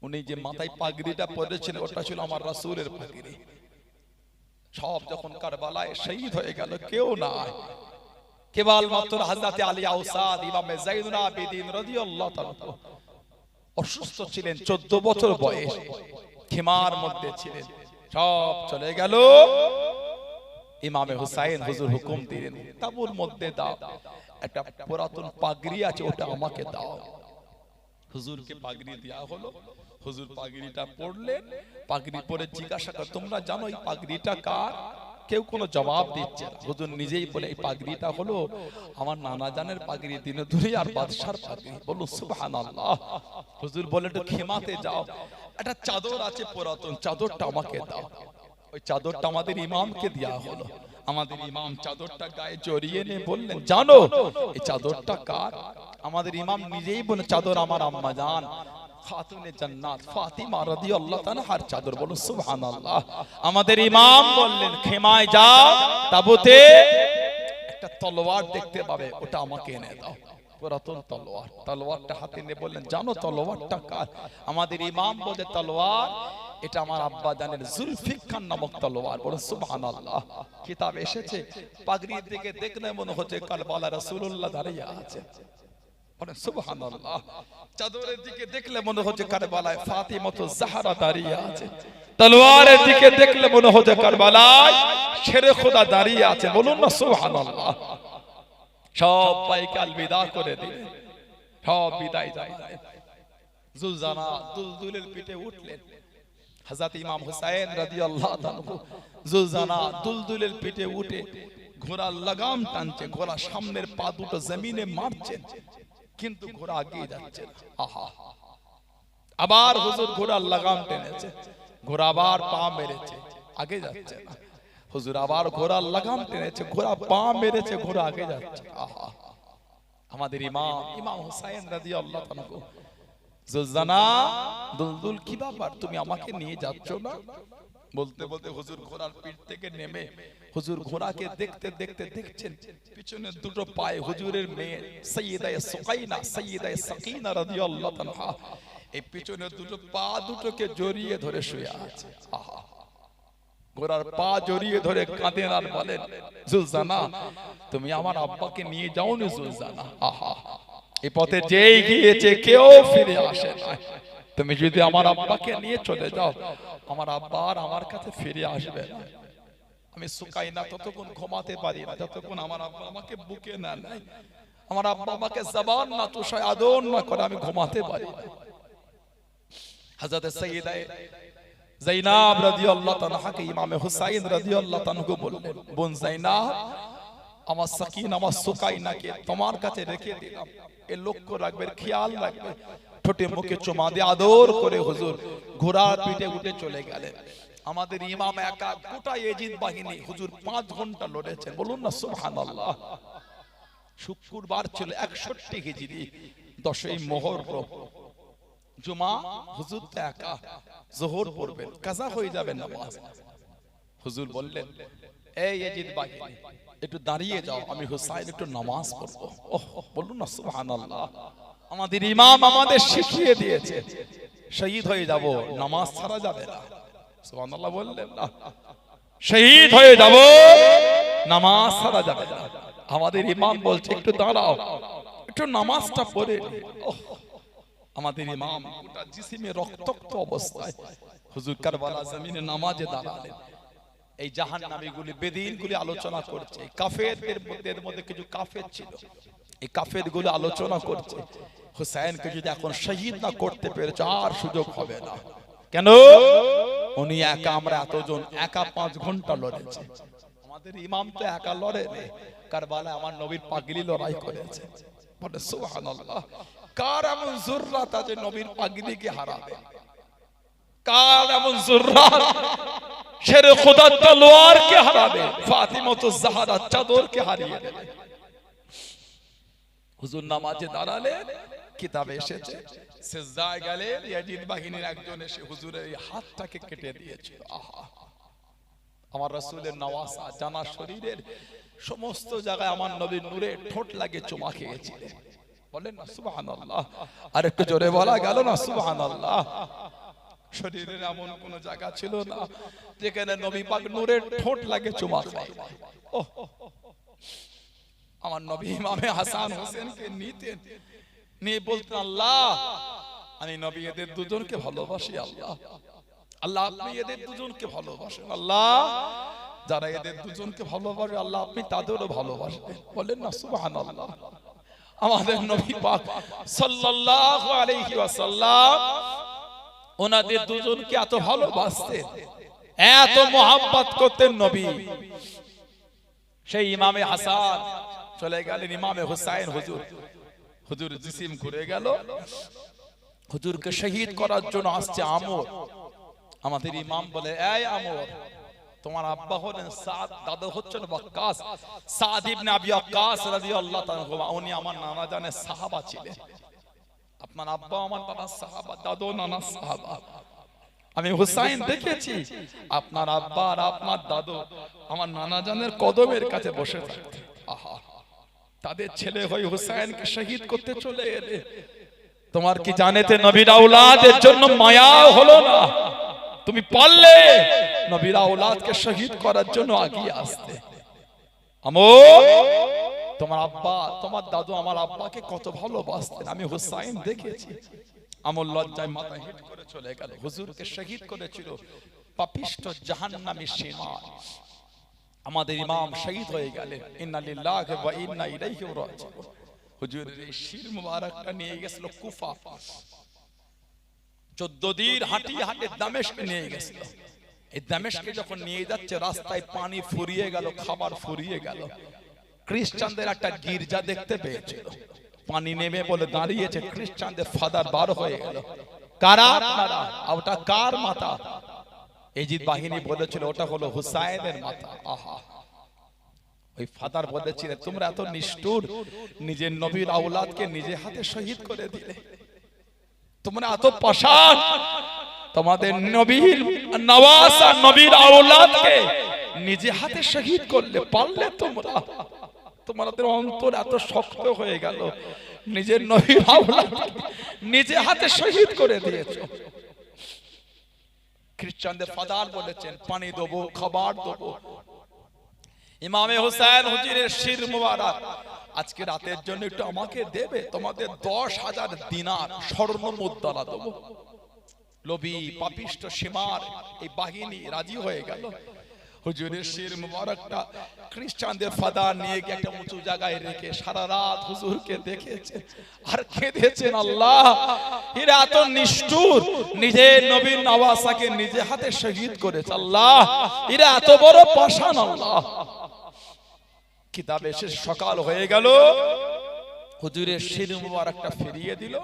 [SPEAKER 1] উনি যে মাথায় পাগড়িটা পরেছিলেন ওটা ছিল আমার রাসূলের পাগড়ি। সব যখন কারবালায় শহীদ হয়ে গেল, কেউ নাই, কেবল মাত্র হযরত আলী আওসাদ ইমামে যাইনুল আবিদিন রাদিয়াল্লাহু তাআলা অসুস্থ ছিলেন, 14 বছর বয়স, খিমার মধ্যে ছিলেন। সব চলে গেল। ইমামে হুসাইন হুজুর হুকুম দিলেন, তাবুর মধ্যে দাও, একটা পুরাতন পাগড়ি আছে ওটা আমাকে দাও। হুজুরকে পাগড়ি দেয়া হলো। হুজুর পাগড়িটা পরলেন। পাগড়ি পরে জিজ্ঞাসা করে, তোমরা জানো এই পাগড়িটা কার? কেউ কোনো জবাব দিচ্ছে না। হুজুর নিজেই বলে, এই পাগড়িটা হলো আমার নানা জানের পাগড়ি, দিনদুরি আর বাদশার পাগড়ি। বলো সুবহানাল্লাহ। হুজুর বলে, একটু খেমাতে যাও, একটা চাদর আছে পুরাতন, চাদরটা আমাকে দাও। ওই চাদরটা আমাদের ইমামকে দেয়া হলো। আমাদের ইমাম চাদরটা গায়ে জড়িয়ে নিয়ে বললেন, জানো এই চাদরটা কার? আমাদের ইমাম নিজেই বলে, চাদর আমার আম্মা জান খাতুনে জান্নাত ফাতিমা রাদিয়াল্লাহু তাআলার চাদর। বলো সুবহানাল্লাহ। আমাদের ইমাম বললেন, খেমায় যাও, তাবুতে একটা তলোয়ার দেখতে পাবে, ওটা আমাকে এনে দাও। পুরাতন তলোয়ার, তলোয়ারটা হাতে নিয়ে বললেন, জানো তলোয়ারটা কার? আমাদের ইমাম বলে, তলোয়ার এটা আমার আব্বা জানের জুলফিকার নামক তলোয়ার। বলো সুবহানাল্লাহ। কিতাব এসেছে পাগড়ির দিকে দেখলে মনে হচ্ছে কারবালা রাসূলুল্লাহ দাঁড়িয়ে আছে। বলেন সুবহানাল্লাহ। চাদরের দিকে দেখলে মনে হচ্ছে কারবালায় ফাতিমাতুজ জাহরা দাঁড়িয়ে আছে। তলোয়ারের দিকে দেখলে মনে হচ্ছে কারবালায় শেরে খোদা দাঁড়িয়ে আছে। বলুন না সুবহানাল্লাহ। সব পাইকে আলবিদা করে দিলেন, সব বিদায় যায়। জুলজানা দুলদুলের পিঠে উঠলেন। হযরত ইমাম হুসাইন রাদিয়াল্লাহু তাআলা জুলজানা দুলদুলের পিঠে উঠে ঘোড়ার লাগাম টানছে, ঘোড়া সামনের পা দুটো জমিনে মারছে, কিন্তু ঘোড়া এগিয়ে যাচ্ছে না। আহা, আবার হুজুর ঘোড়ার লাগাম টেনেছে, ঘোড়া আবার পা মেরেছে, আগে যাচ্ছে না। হুজুর আবার ঘোড়ার লাগাম টেনেছে, ঘোড়া পা মেরেছে, ঘোড়া আগে যাচ্ছে। আহা, আমাদের ইমাম হুসাইন রাদিয়াল্লাহু তাআলা, জুলজানা দুলদুল কি ব্যাপার, তুমি আমাকে নিয়ে যাচ্ছ না? বলতে বলতে হুজুর ঘোড়ার পিঠ থেকে নেমে হুজুর ঘোড়াকে দেখতে দেখতে দেখছেন পিছনে দুটো পায়ে হুজুরের মেয়ে সাইয়্যিদা সুকাইনা, সাইয়্যিদা সাকিনা রাদিয়াল্লাহু তাআলা এই পিছনে দুটো পা দুটোকে জড়িয়ে ধরে শুয়ে আছে। আহা, ঘোড়ার পা জড়িয়ে ধরে কাঁদেন আর বলেন, জুলজানা তুমি আমার আব্বাকে নিয়ে যাওনি জুলজানা। আহা, এই পথে যেই গিয়েছে কেউ ফিরে আসে না। তুমি যদি আমার আব্বাকে নিয়ে চলে যাও, আমার আব্বা আর আমার কাছে ফিরে আসবে না। আমি সুকাইনা ততক্ষণ ঘুমাতে পারি না যতক্ষণ আমার আব্বা আমাকে বুকে না নেয়, আমার আব্বা আমাকে জবান না তুষায়, আদর না করে আমি ঘুমাতে পারি না। হযরত সাইয়্যিদা যায়েনাব রাদিয়াল্লাহু তাআলাকে ইমামে হুসাইন রাদিয়াল্লাহু তাআলা বললেন, বোন যায়েনাব
[SPEAKER 2] আমার সাকিন আমার সুকাইনাকে তোমার কাছে রেখে দিলাম। এ লক্ষ্য রাখবে, খেয়াল রাখবে। ঠোঁটে মুখে চুমা দিয়ে আদর করে হুজুর ঘোড়ার পিঠে উঠে চলে গেলেন। আমাদের ইমাম একা গোটা এজিদ বাহিনী হুজুর 5 ঘন্টা লড়েছেন, বলুন না সুবহানাল্লাহ। শুক্রবার ছিল 61 হিজরি, 10ই মুহররম, জুমা। হুজুর তো একা, যোহর পড়বেন, কাজা হয়ে যাবে নামাজ। হুজুর বললেন, এই এজিদ বাহিনী একটু দাঁড়িয়ে যাও, আমি হুসাইন একটু নামাজ পড়বো। ওহ, বলুন না সুবহানাল্লাহ। আমাদের ইমাম আমাদের শিখিয়ে দিয়েছে, শহীদ হয়ে যাব, নামাজ ছাড়া যাবে না। সুবহানাল্লাহ বললেন না, শহীদ হয়ে যাব, নামাজ ছাড়া যাবে না। আমাদের ইমাম বলছে একটু দাঁড়াও, একটু নামাজটা পড়ে। আমাদের ইমাম গোটা জিসিমে রক্তাক্ত অবস্থায় হুজুর কারবালা জমিনে নামাজে দাঁড়ালেন। এই জাহান্নামীগুলি বেদিনগুলি আলোচনা করছে, কাফেরদের মধ্যে কিছু কাফের ছিল, এই কাফেরগুলো আলোচনা করছে হুসাইনকে যদি এখন শহীদ না করতে পেরেছে আর সুযোগ হবে না। কেন? উনি একা, আমরা এতজন একা 5 ঘন্টা লড়েছে। আমাদের ইমাম তো একা লড়ে নে, কারবালায় আমার নবীর পাগলি লড়াই করেছে। বলে সুবহানাল্লাহ। কার এমন জুররাত আছে নবীর পাগলিকে হারাবে? কার এমন জুররাত শেরে খোদার তলোয়ারকে হারাবে? ফাতিমাতুজ জাহরা চাদরকে হারিয়ে দেবে। হুজুর নামাজে দাঁড়ালেন, কিতাবে এসেছে সিজদায় গেলেন, ইয়াজিদ বাহিনীর একজন এসে হুজুরের এই হাতটাকে কেটে দিয়েছিল। আহা, আমার রাসূলের নওয়াসা জানা শরীরের সমস্ত জায়গায় আমার নবীর নূরে ঠোঁট লাগে চুমা খেয়েছিলেন। বলেন না সুবহানাল্লাহ। আর একটু জোরে বলা গেল না সুবহানাল্লাহ। শরীরের এমন কোন জায়গা ছিল না যেখানে নবী পাক নূরের ঠোঁট লাগে চুমা খায়। ওহ, আমার নবী ইমামে হাসান হোসেনকে নিতেন, নিয়ে বলতেন, আল্লাহ আমি নবী এদের দুজনকে ভালোবাসি। আল্লাহ, আল্লাহ আপনি এদের দুজনকে ভালোবাসেন। আল্লাহ যারা এদের দুজনকে ভালোবাসে আল্লাহ আপনি তাদেরও ভালোবাসবেন। বলেন না সুবহানাল্লাহ। আমাদের নবী পাক সাল্লাল্লাহু আলাইহি ওয়াসাল্লাম ওনাদের দুজনকে এত ভালোবাসতেন, এত মোহাব্বত করতেন নবী। সেই ইমামে হাসান চলে গেলেন, ইমামে হুসাইন হুজুর জিসিম ঘুরে গেল, হুজুরকে শহীদ করার জন্য আসছে আমর। আমাদের ইমাম বলে, এই আমর, তোমার আব্বা হলেন সাদ, দাদা হচ্ছেন ওয়াক্কাস, সাদ ইবনে আবি ওয়াক্কাস রাদিয়াল্লাহু তাআলা। উনি আমার নানা জানের সাহাবা ছিলেন। আপনার আব্বা আমার বাবা সাহাবা, দাদু নানা সাহাবা। আমি হুসাইন দেখেছি আপনার আব্বা আর আপনার দাদু আমার নানা জানের কদমের কাছে বসে থাকতেন। আহা, তাদের ছেলে হয়ে হুসাইনকে শহীদ করতে চলে এলে। তোমার কি জানেতে নবীর আওলাদের জন্য মায়া হলো না? তুমি পারলে নবীর আওলাদকে শহীদ করার জন্য আগিয়ে আসতে। আমর, তোমার আব্বা তোমার দাদু আমার আব্বাকে কত ভালোবাসতেন, আমি হুসাইন দেখেছি। আমর লজ্জায় মাথা হেঁট করে চলে গেল। হুজুরকে শহীদ করেছিল পাপিষ্ঠ জাহান্নামী সীমা। আমাদের ইমাম শহীদ হয়ে গেলেন। ইন্না লিল্লাহি ওয়া ইন্না ইলাইহি রাজিউন। হুজুরের এই শির মুবারকটা নিয়ে গেছিল কুফা, 14 দিন হাঁটিয়ে হাঁটে দামেস্কে নিয়ে গেছিল। এই দামেস্কে যখন নিয়ে যাচ্ছে রাস্তায় পানি ফুরিয়ে গেল, খাবার ফুরিয়ে গেল। খ্রিস্টানদের একটা গির্জা দেখতে পেয়েছিল, পানি নেমে বলে দাঁড়িয়েছে, খ্রিস্টানদের ফাদার বার হয়ে গেল। কারা আপনারা? ওটা কার মাথা? এজিদ বাহিনী বলেছিল ওটা হলো হুসাইনের মাথা। আহা, ওই ফাদার বলেছিলেন তোমরা এত নিষ্ঠুর, নিজের নবীর আওলাদকে নিজে হাতে শহীদ করে দিলে। তোমরা এত পাষাণ, তোমাদের নবীর নওয়াসা নবীর আওলাদকে নিজে হাতে শহীদ করলে পারলে তোমরা? তোমাদের অন্তর এত শক্ত হয়ে গেল, নিজের নবীর আওলাদকে নিজে হাতে শহীদ করে দিয়েছো। খ্রিস্টানদের ফাদার বলেছেন পানি দেবো, খাবার দেবো। ইমামে হুসাইন হুজুরের শির মুবারক আজকে রাতের জন্য একটু আমাকে দেবে? তোমাদের 10,000 দিনার স্বর্ণ মুদ্রা দেবো। লোভী পাপিষ্ঠ সীমার এই বাহিনী রাজি হয়ে গেল। হুজুরের শির মুবারকটা খ্রিস্টানদের ফাদার নিয়ে গিয়ে একটা উঁচু জায়গায় রেখে সারা রাত হুজুরকে দেখেছে আর কেঁদেছেন, আল্লাহ এরা এত নিষ্ঠুর, নিজের নবীর নওয়াসাকে নিজে হাতে শহীদ করেছে। আল্লাহ এরা এত বড় পাষাণ। আল্লাহ কিতাবে শেষ সকাল হয়ে গেল, হুজুরের শির মুবারকটা ফিরিয়ে দিল।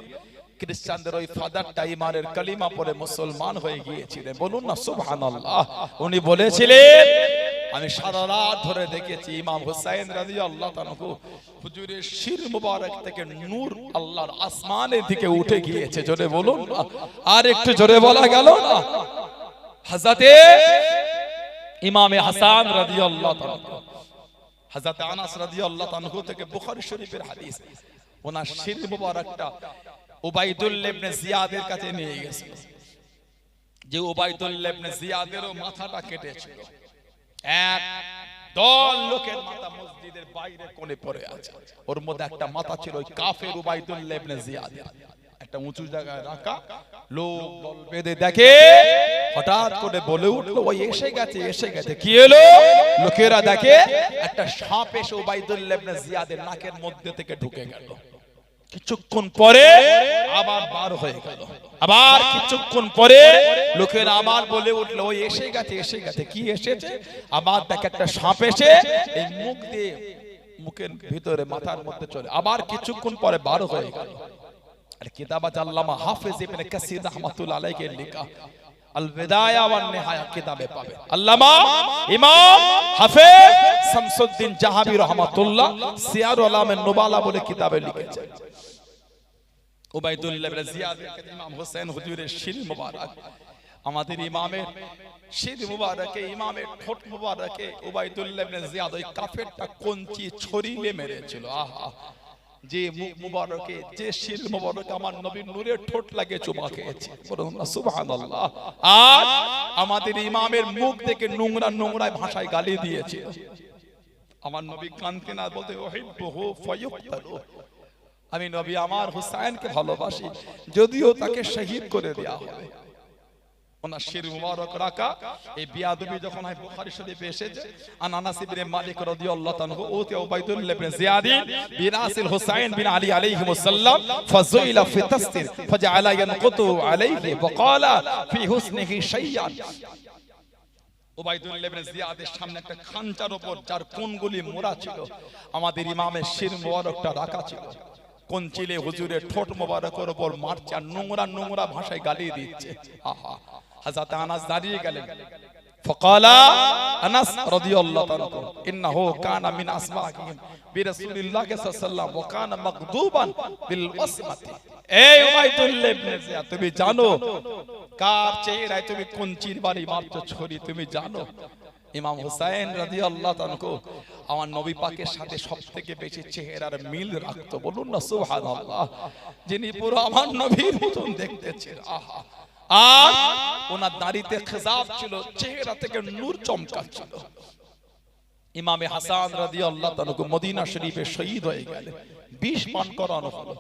[SPEAKER 2] খ্রিস্টানদের ওই ফাদারটা ইমানের কালিমা পড়ে মুসলমান হয়ে গিয়েছিলেন, বলুন না সুবহানাল্লাহ। উনি বলেছিলেন আমি সারা রাত ধরে দেখেছি ইমাম হুসাইন রাদিয়াল্লাহু তাআলা হুজুরের শির মুবারক থেকে নূর আল্লাহর আসমানের দিকে উঠে গিয়েছে, জোরে বলুন না, আর একটু জোরে বলা গেল না। হযরতে ইমামে হাসান রাদিয়াল্লাহু তাআলা, হযরত আনাস রাদিয়াল্লাহু তাআলা থেকে বুখারী শরীফের হাদিস, ওনার শির মুবারকটা উবাইদুল্লাহ ইবনে জিয়াদের কাছে নিয়ে গেছে, যে উবাইদুল্লাহ ইবনে জিয়াদেরও মাথাটা কেটেছিল। এক দল লোকের মাথা মসজিদের বাইরে কোণে পড়ে আছে, ওর মধ্যে একটা মাথা ছিল ওই কাফের উবাইদুল্লাহ ইবনে জিয়াদের, একটা উঁচু জায়গায় রাখা। লোক দল বেঁধে দেখে, হঠাৎ করে বলে উঠলো ওই এসে গেছে, এসে গেছে। কি এলো? লোকেরা দেখে একটা সাপ এসে উবাইদুল্লাহ ইবনে জিয়াদের নাকের মধ্যে থেকে ঢুকে গেল। কিছুক্ষণ পরে আবার বার হয়ে গেল, আবার কিছুক্ষণ পরে লোকেরা আবার বলে উঠলো ওই এসে গেছে, এসে গেছে। কি এসেছে? আবার দেখে একটা সাপ এসে এই মুখ দিয়ে মুখের ভিতরে মাথার মধ্যে চলে, আবার কিছুক্ষণ পরে বার হয়ে গেল। আর কিতাবাত আল্লামা হাফেজ ইবনে কাসির রাহমাতুল্লাহ আলাইহি লেখা আল বিদায়া ওয়ান নিহায়া কিতাবে পাবে আল্লামা ইমাম হাফেজ শামসুদ্দিন জাহাবি রাহমাতুল্লাহ সিয়ার উলামায়ে নুবালা বলে কিতাবে লিখেছেন। উবাইদুল্লাহ ইবনে জিয়াদ ইমাম হোসেন হুজুরের শির মুবারক, আমাদের ইমামের শির মুবারকে, ইমামের ঠোঁট মুবারকে উবাইদুল্লাহ ইবনে জিয়াদ ওই কাফেরটা কঞ্চি ছড়িয়ে মেরেছিল। আহা, যে মুখ মুবারকে, যে শির মুবারকে আমার নবীর নূরের ঠোঁট লাগে চুমা খেয়েছে, বলুন না সুবহানাল্লাহ। আর আমাদের ইমামের মুখ থেকে নোংরা নোংরা ভাষায় গালি দিয়েছে। আমার নবী কানতে না বলতে উহিব্বুহু ফায়ুক্তালু, আমি নবী আমার হুসাইনকে ভালোবাসি, যদিও তাকে শহীদ করে দেয়া হবে। ওনার শির মুবারক রাখা এই বিয়াদবি যখন হয় বুখারী শরীফে এসেছে, আন আনাস ইবনে মালিক রাদিয়াল্লাহু তাআলা ওতে উবাইদুল্লাহ ইবনে জিয়াদি বিরাসিল হুসাইন বিন আলী আলাইহিস সালাম ফাযাইলা ফি তাসতির ফাজআলা ইয়ানকুতু আলাইহি ওয়া ক্বালা ফি হুসনিহি শাইয়ান। উবাইদুল্লাহ ইবনে জিয়াদের সামনে একটা খাঞ্চার উপর যার কোণগুলি মোড়া ছিল, আমাদের ইমামের শির মুবারকটা রাখা ছিল। কোনচিলে হুজুরের ঠোঁট মোবারকের উপর মারছে আর নোংরা নোংরা ভাষায় গালি দিচ্ছে। আহা, হযরত আনাস দাঁড়িয়ে গেলেন। ফাকালা আনাস রাদিয়াল্লাহু তাআলা ইন্নাহু কানা মিন আসমাকিহিম বিরাসূলিল্লাহি সাল্লাল্লাহু আলাইহি ওয়াসাল্লাম ওয়া কানা মাগদুবান বিল ওয়াসমাতি। এই উবাইদুল্লাহ ইবনে জিয়াদ, তুমি জানো কার চেহারায় তুমি কোনচির বাড়ি মারছো ছড়ি? তুমি জানো ইমাম হুসাইন রাদিয়াল্লাহু তাআলা আমার নবী পাকের সাথে সবথেকে বেশি চেহারার মিল রাখতো, বলুন না সুবহানাল্লাহ। যিনি পুরো আমার নবীর মতন দেখতে ছিলেন। আহা, আর ওনার দাড়িতে খেজাব ছিল, চেহারা থেকে নূর চমকাচ্ছিল। ইমামে হাসান রাদিয়াল্লাহু তাআলা মদিনা শরীফে শহীদ হয়ে গেলেন, বিষ পান করানো হলো।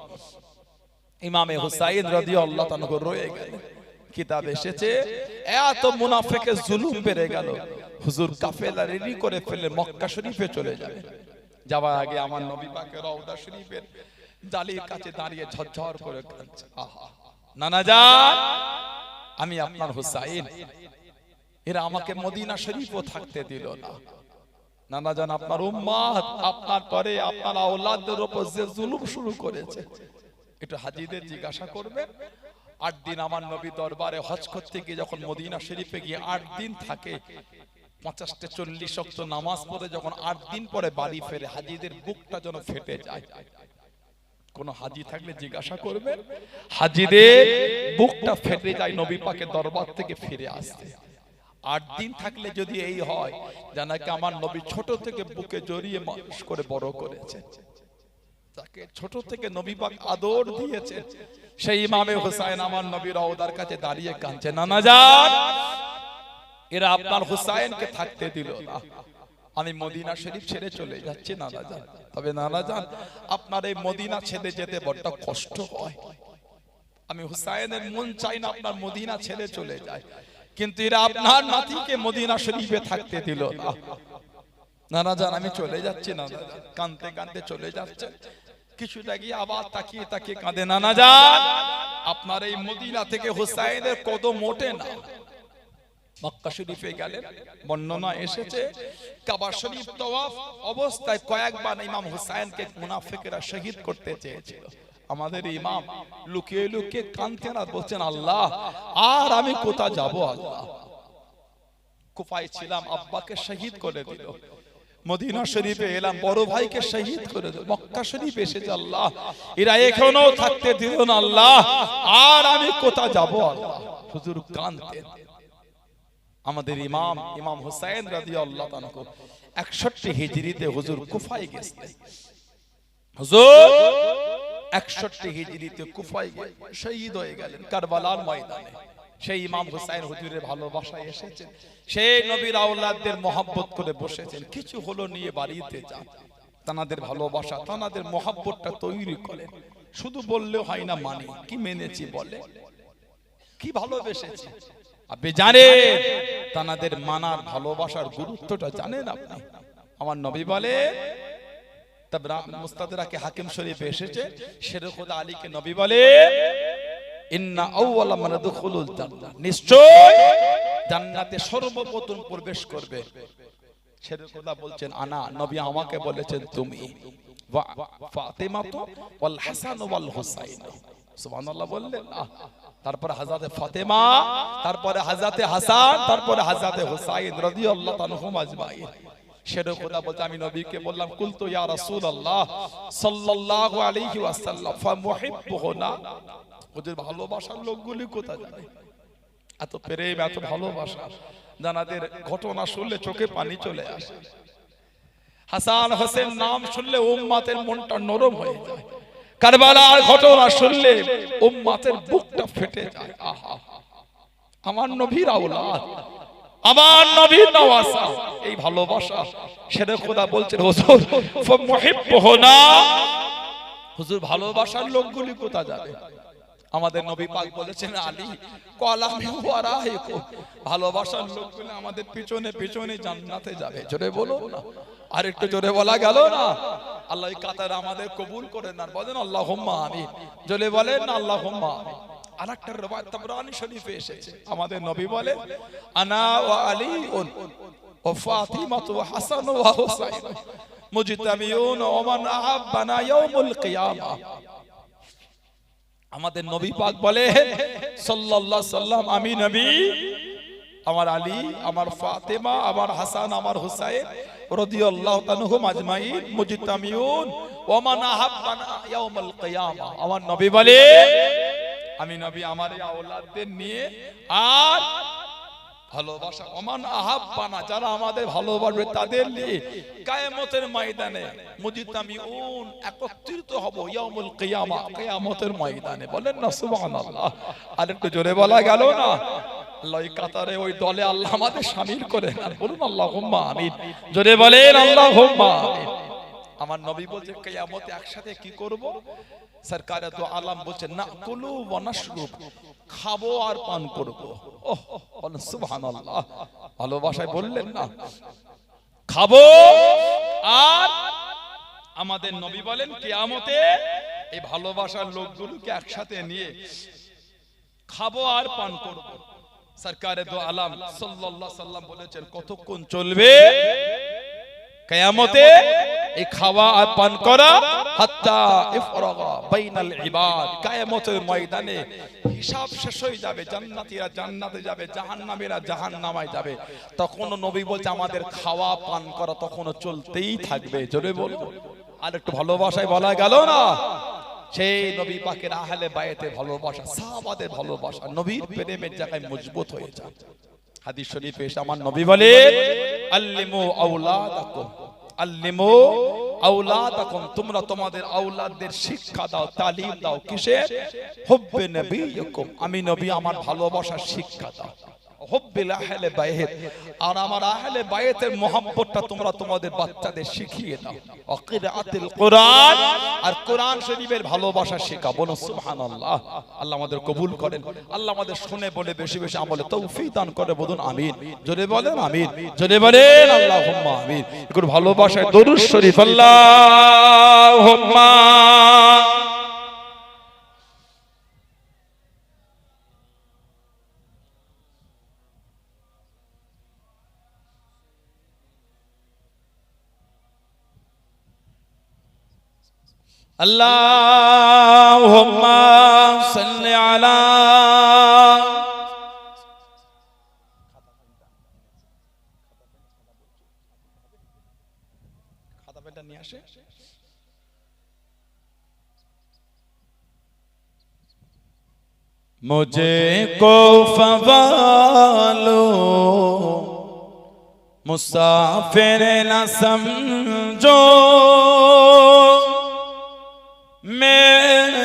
[SPEAKER 2] ইমামে হুসাইন রাদিয়াল্লাহু তাআলা রয়ে গেলেন। কিতাব এসেছে এত মুনাফিকের জুলুম বেড়ে গেল, হুজুর কাফেলা রেডি করে ফেলে মক্কা শরীফে চলে যাবে। যাওয়ার আগে আমার নবী পাকের রওজা শরীফের জালির কাছে দাঁড়িয়ে ঝরঝর করে কাঁদছে। আহা, নানা জান, আমি আপনার হুসাইন, এরা আমাকে মদিনা শরীফও থাকতে দিল না। নানা জান, আপনার উম্মাত আপনার পরে আপনার আওলাদদের উপর যে জুলুম শুরু করেছে, একটু হাজীদের জিজ্ঞাসা করবেন। 8 দিন আমার নবী দরবারে হজ করতে গিয়ে যখন মদিনা শরীফে গিয়ে 8 দিন থাকে, 50-40 ওয়াক্ত নামাজ পড়ে যখন 8 দিন পরে বাড়ি ফেরে, হাজীদের বুকটা যেন ফেটে যায়। কোন হাজী থাকলে জিজ্ঞাসা করবেন, হাজীদের বুকটা ফেটে যায় নবী পাকের দরবার থেকে ফিরে আসতে। 8 দিন থাকলে যদি এই হয়, জানাকে আমার নবী ছোট থেকে বুকে জড়িয়ে মানুষ করে বড় করেছে, তাকে ছোট থেকে নবী পাক আদর দিয়েছে। সেই ইমামে হুসাইন আমার নবীর রওজার কাছে দাঁড়িয়ে কাঁদছে, নানা জান, এরা আপনার হুসাইনকে থাকতে দিল না, আমি মদিনা শরীফ ছেড়ে চলে যাচ্ছি নানা জান। তবে নানা জান, আপনার এই মদিনা ছেড়ে যেতে বড় কষ্ট হয়। আমি হুসাইনের মন চাই না আপনার মদিনা ছেড়ে চলে যায়, কিন্তু এরা আপনার নাতিকে মদিনা শরীফে থাকতে দিল না। নানা জান, আমি চলে যাচ্ছি নানা জান। কাঁদতে কাঁদতে চলে যাচ্ছে। কিছুটা গিয়ে আবার তাকিয়ে তাকিয়ে কাঁদে, নানা জান, আপনার এই মদিনা থেকে হুসাইনের কদম ওঠে না। মক্কা শরীফে গেলেন, বর্ণনা এসেছে কাবা শরীফ তওয়াফ অবস্থায় কয়েকবার ইমাম হুসাইনকে মুনাফিকরা শহীদ করতে চেয়েছিল। আমাদের ইমাম লুকিয়ে লুকিয়ে কাঁদতেন আর বলছেন, আল্লাহ আর আমি কোথায় যাব, আল্লাহ কুফায় ছিলাম, আব্বাকে শহীদ করে দিল, মদিনা শরীফে এলাম, বড় ভাইকে শহীদ করে দিল, মক্কা শরীফ এসেছে, আল্লাহ এরা এখনো থাকতে দিল না, আল্লাহ আর আমি কোথায় যাব, আল্লাহ। হুজুর কাঁদতেন। আমাদের ইমাম হুসাইন রাদিয়াল্লাহু আনহু 61 হিজরিতে হুজুর কুফায় গেছিলেন। হুজুর 61 হিজরিতে কুফায় গিয়ে শহীদ হয়ে গেলেন কারবালার ময়দানে। সেই ইমাম হুসাইন হুজুরের ভালোবাসায় এসেছেন, সেই নবীর আওলাদদের মহব্বত করে বসেছেন। কিছু হলো নিয়ে বাড়িতে যান, তানাদের ভালোবাসা তানাদের মহব্বতটা তৈরি করেন। শুধু বললে হয় না, মানে কি মেনেছি বলে, কি ভালোবেসেছি। আপনি জানেন তানাদের মানার ভালোবাসার গুরুত্বটা জানেন আপনি? আমার নবী বলে, মুস্তাদরাকে হাকিম শরীফে এসেছে, শেরে খোদা আলীকে নবী বলে, ইন্না আউওয়ালা মান দুখুলুল জান্নাহ, নিশ্চয় জান্নাতে সর্বপ্রথম প্রবেশ করবে। শেরে খোদা বলছেন আনা, নবী আমাকে বলেছেন তুমি, ফাতিমা ওয়াল হাসান ওয়াল হুসাইন। সুবহানাল্লাহ বললেন না? তারপরে হযরতে ফাতেমা, তারপরে হযরতে হাসান, তারপরে হযরতে হুসাইন রাদিয়াল্লাহু আনহুম আজমাইন। শেরে খোদা বলতে আমি নবীকে বললাম, কুলতু ইয়া রাসূলুল্লাহ সাল্লাল্লাহু আলাইহি ওয়াসাল্লাম ফামুহিব্বুহুনা, ওদের ভালোবাসার লোকগুলি কোথায় যাবে? এত প্রেম, এত ভালোবাসা, জানাদের ঘটনা শুনলে চোখে পানি চলে আসে। হাসান হোসেন নাম শুনলে উম্মতের মনটা নরম হয়ে যায়। কারবালার ঘটনা শুনলে উম্মতের বুকটা ফেটে যায়। আহা, আমার নবীর আওলাদ, আমার নবীর নওয়াসা, এই ভালোবাসা। শেরে খোদা বলছেন, হুজুর ফামুহিব্বুহুনা, হুজুর ভালোবাসার লোকগুলি কোথায় যাবে? আমাদের নবী পাক বলেছেন, আলী কলামি ওয়ারাইকু, ভালোবাসার লোকগুলো আমাদের পিছনে পিছনে জান্নাতে যাবে। জোরে বলো না, আর একটু জোরে বলা গেল না? আল্লাহ এই কাতারে আমাদের কবুল করেন না, বলেন আল্লাহুম্মা আমিন। জোরে বলেন না আল্লাহুম্মা আমিন। আরেকটা riwayat তাবরানী শরীফে এসেছে, আমাদের নবী বলে, আনা ওয়া আলীউন ওয়া ফাতিমা ওয়া হাসান ওয়া হুসাইন মুজতামিউন ওয়া মান আহাব্বানা ইয়াউমুল কিয়ামা। আমাদের নবী পাক বলে সাল্লাল্লাহু আলাইহি সাল্লাম, আমি নবী, আমার আলী, আমার ফাতেমা, আমার হাসান, আমার হুসাইন রাদিয়াল্লাহু আনহুম আজমাইন মুজতামিউন ওয়া মান আহাব্বানা ইয়াউমুল কিয়ামা। আমার নবী বলে, আমি নবী আমার এই আওলাদদের নিয়ে আর ভালোবাসা, ওমান আহাব্বানা, যারা আমাদের ভালোবাসবে তাদের নিয়ে কিয়ামতের ময়দানে মুজতামিউন, একত্রিত হব ইয়াউমুল কিয়ামা, কিয়ামতের ময়দানে। বলেন না সুবহানাল্লাহ? আর একটু জোরে বলা গেল না? আল্লাহ এই কাতারে ওই দলে আল্লাহ আমাদের শামিল করেন, আর বলুন আল্লাহুম্মা আমিন। জোরে বলেন আল্লাহুম্মা আমিন। আমার নবী বলছে কিয়ামতে একসাথে কি করব? সরকারে তো আলম বলছে, নাকুলু ওয়া নাশরুব, খাবো আর পান করব। ওহ, বলেন সুবহানাল্লাহ। ভালোবাসায় বললেন না, খাবো আর, আমাদের নবী বলেন কিয়ামতে এই ভালোবাসার লোকগুলোকে একসাথে নিয়ে খাবো আর পান করব। সরকারে দো আলম সাল্লাল্লাহু আলাইহি সাল্লাম বলেছেন, কতক্ষণ চলবে কিয়ামতে এই খাওয়া আর পান করা? হাত্তা ইফরাগা বাইনাল ইবাদ, কিয়ামতের ময়দানে হিসাব শেষ হয়ে যাবে, জান্নাতীরা জান্নাতে যাবে, জাহান্নামীরা জাহান্নামায় যাবে। তখন নবী বলছে আমাদের খাওয়া পান করা তখনও চলতেই থাকবে। জোরে বলবো, আর একটু ভালোবাসায় বলা গেল না? সেই নবী পাকের আহলে বায়াতে ভালোবাসা, সাহাবাদের ভালোবাসা, নবীর প্রেমের জায়গায় মজবুত হয়ে যায়। হাদিস শরীফে এসে আমার নবী বলে, আল্লিমু আওলাদাকুম, আল্লিমু আওলাদাকুম, তোমরা তোমাদের আওলাদদের শিক্ষা দাও, তালিম দাও, কিসের? হুব্বে নবিয়্যিকুম, আমি নবী আমার ভালোবাসার শিক্ষা দাও। হুব্বিল আহলে বাইত, আর আমার আহলে বাইতের মহব্বতটা তোমরা তোমাদের বাচ্চাদের শিখিয়ে দাও। ওয়া কিরাআতিল কুরআন, আর কোরআন শরীফের ভালোবাসা শেখা। বলো সুবহানাল্লাহ। আল্লাহ আমাদের কবুল করেন, আল্লাহ আমাদের শুনে বলে বেশি বেশি আমলে তৌফিক দান করে। বলুন আমিন। জোরে বলেন আমিন। জোরে বলেন আল্লাহুম্মা আমিন। একটু ভালোবাসায় দরুদ শরীফ, আল্লাহুম্মা
[SPEAKER 1] अल्लाहुम्मा सल्लि अला
[SPEAKER 2] খাতা পেনটা নিয়ে আসে
[SPEAKER 1] मुझे को फवालो मुसाफिर न समझो मैं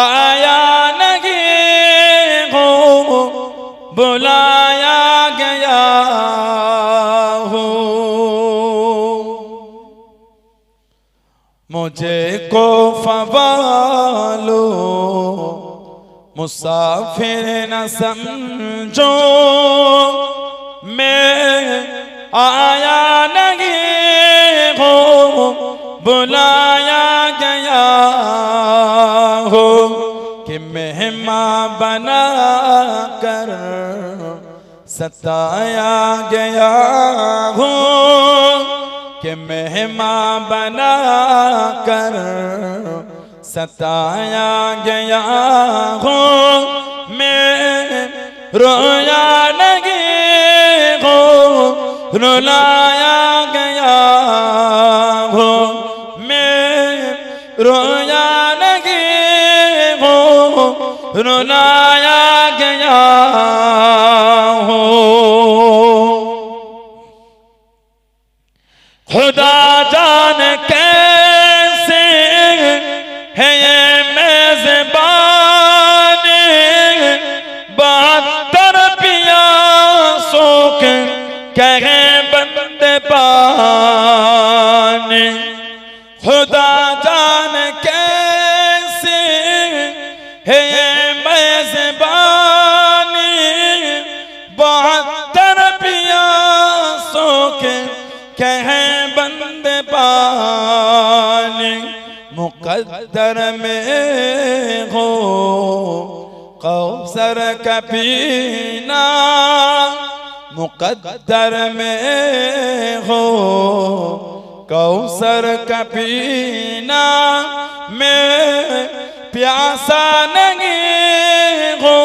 [SPEAKER 1] आया नहीं हूँ बुलाया गया हूँ मुझे को फवालो मुसाफिर न समझो मैं आया नहीं हूँ बुलाया गया हो कि मेहमान बना कर सताया गया हो कि मेहमान बना कर सताया गया हो मैं रोया नहीं हो रुलाया गया हो मैं रोया नहीं हो रुलाया गया हो खुदा जान कैसे है ये मेज़बान बहत्तर पियासों के कहे बंदे पान खुदा जान कैसे है ये मेज़बान बहत्तर पियासों के कहे बंदे पान मुक़द्दर में हो कौसर का पीना मुक़द्दर में हो कौसर का पीना मैं प्यासा नहीं हो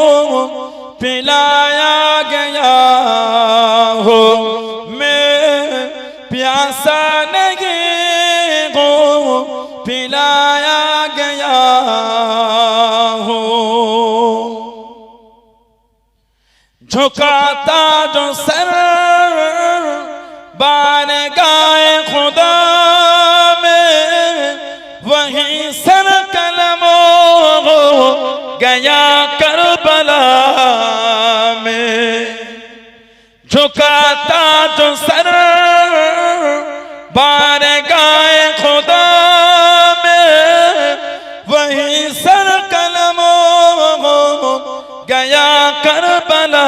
[SPEAKER 1] पिलाया गया हो मैं प्यासा नहीं हो पिलाया गया हो झुकाता जो सर बारगाह खुदा में वहीं सर कलमो हो गया करबला में झुकाता जो सर बारगाह खुदा वही सर कलमो गया करबला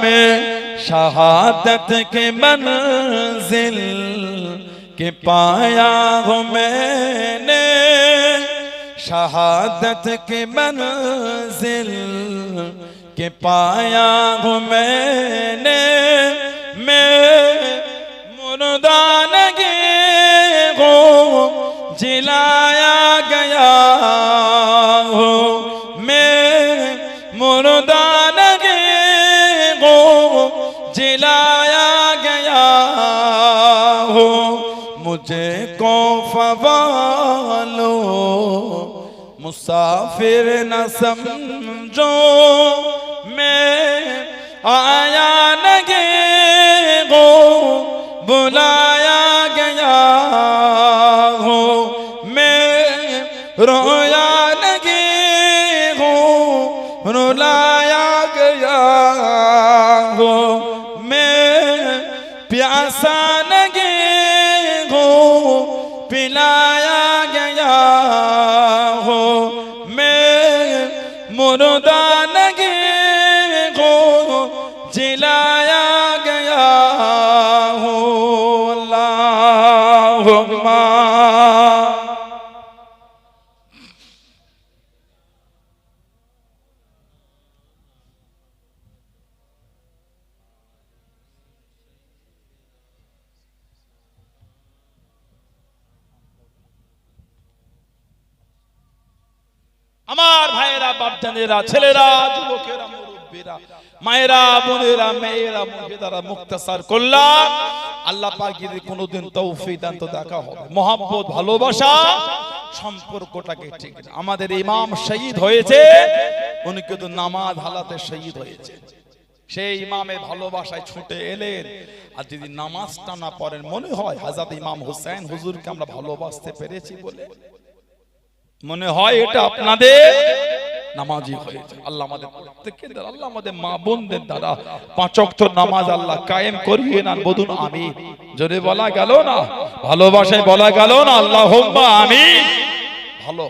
[SPEAKER 1] में शहादत के मंजिल के पाया हूँ मैंने शहादत के मंजिल के पाया हूँ मैंने मैं मुर्दा नहीं हूँ जिलाया गया हो मैं मुर्दा नहीं हूँ जिलाया गया हो मुझे को फवालो मुसाफिर न समझो मैं आया नहीं हूँ बुलाया गया हो मैं रोया नहीं हूँ रुलाया गया हो मैं प्यासा नहीं हूँ पिलाया गया हो मैं मुर्दा नहीं हूँ जिलाया गया हो अल्लाहुम्मा ভাইয়েরা, বাপজানেরা, ছেলেরা, যুবকেরা, মুরব্বীরা, মায়েরা, বোনেরা, মেয়েরা, মহিলারা, মুক্তাসার করলাম। আল্লাহ পাক যদি কোনোদিন তৌফিক দান তো দেখা হবে। মহব্বত, ভালোবাসা সম্পর্কটাকে ঠিক। আমাদের ইমাম শহীদ হয়েছে, উনি কিন্তু নামাজ হালাতে শহীদ হয়েছে। সেই ইমামের ভালোবাসায় ছুটে এলেন। আর যদি নামাজটা না পড়েন, মনে হয় হযরত ইমাম হুসাইন হুজুরকে আমরা ভালোবাসতে পেরেছি বলে মনে হয় এটা আপনাদের নামাজি হয়েছে। আল্লাহ আমাদের প্রত্যেকের দ্বারা, আল্লাহ আমাদের মা বোনদের দ্বারা 5 ওয়াক্ত নামাজ আল্লাহ কায়েম করিয়ে নেন। বলুন আমিন। জোরে বলা গেল না? ভালোবাসায় বলা গেল না? আল্লাহুম্মা আমিন। ভালো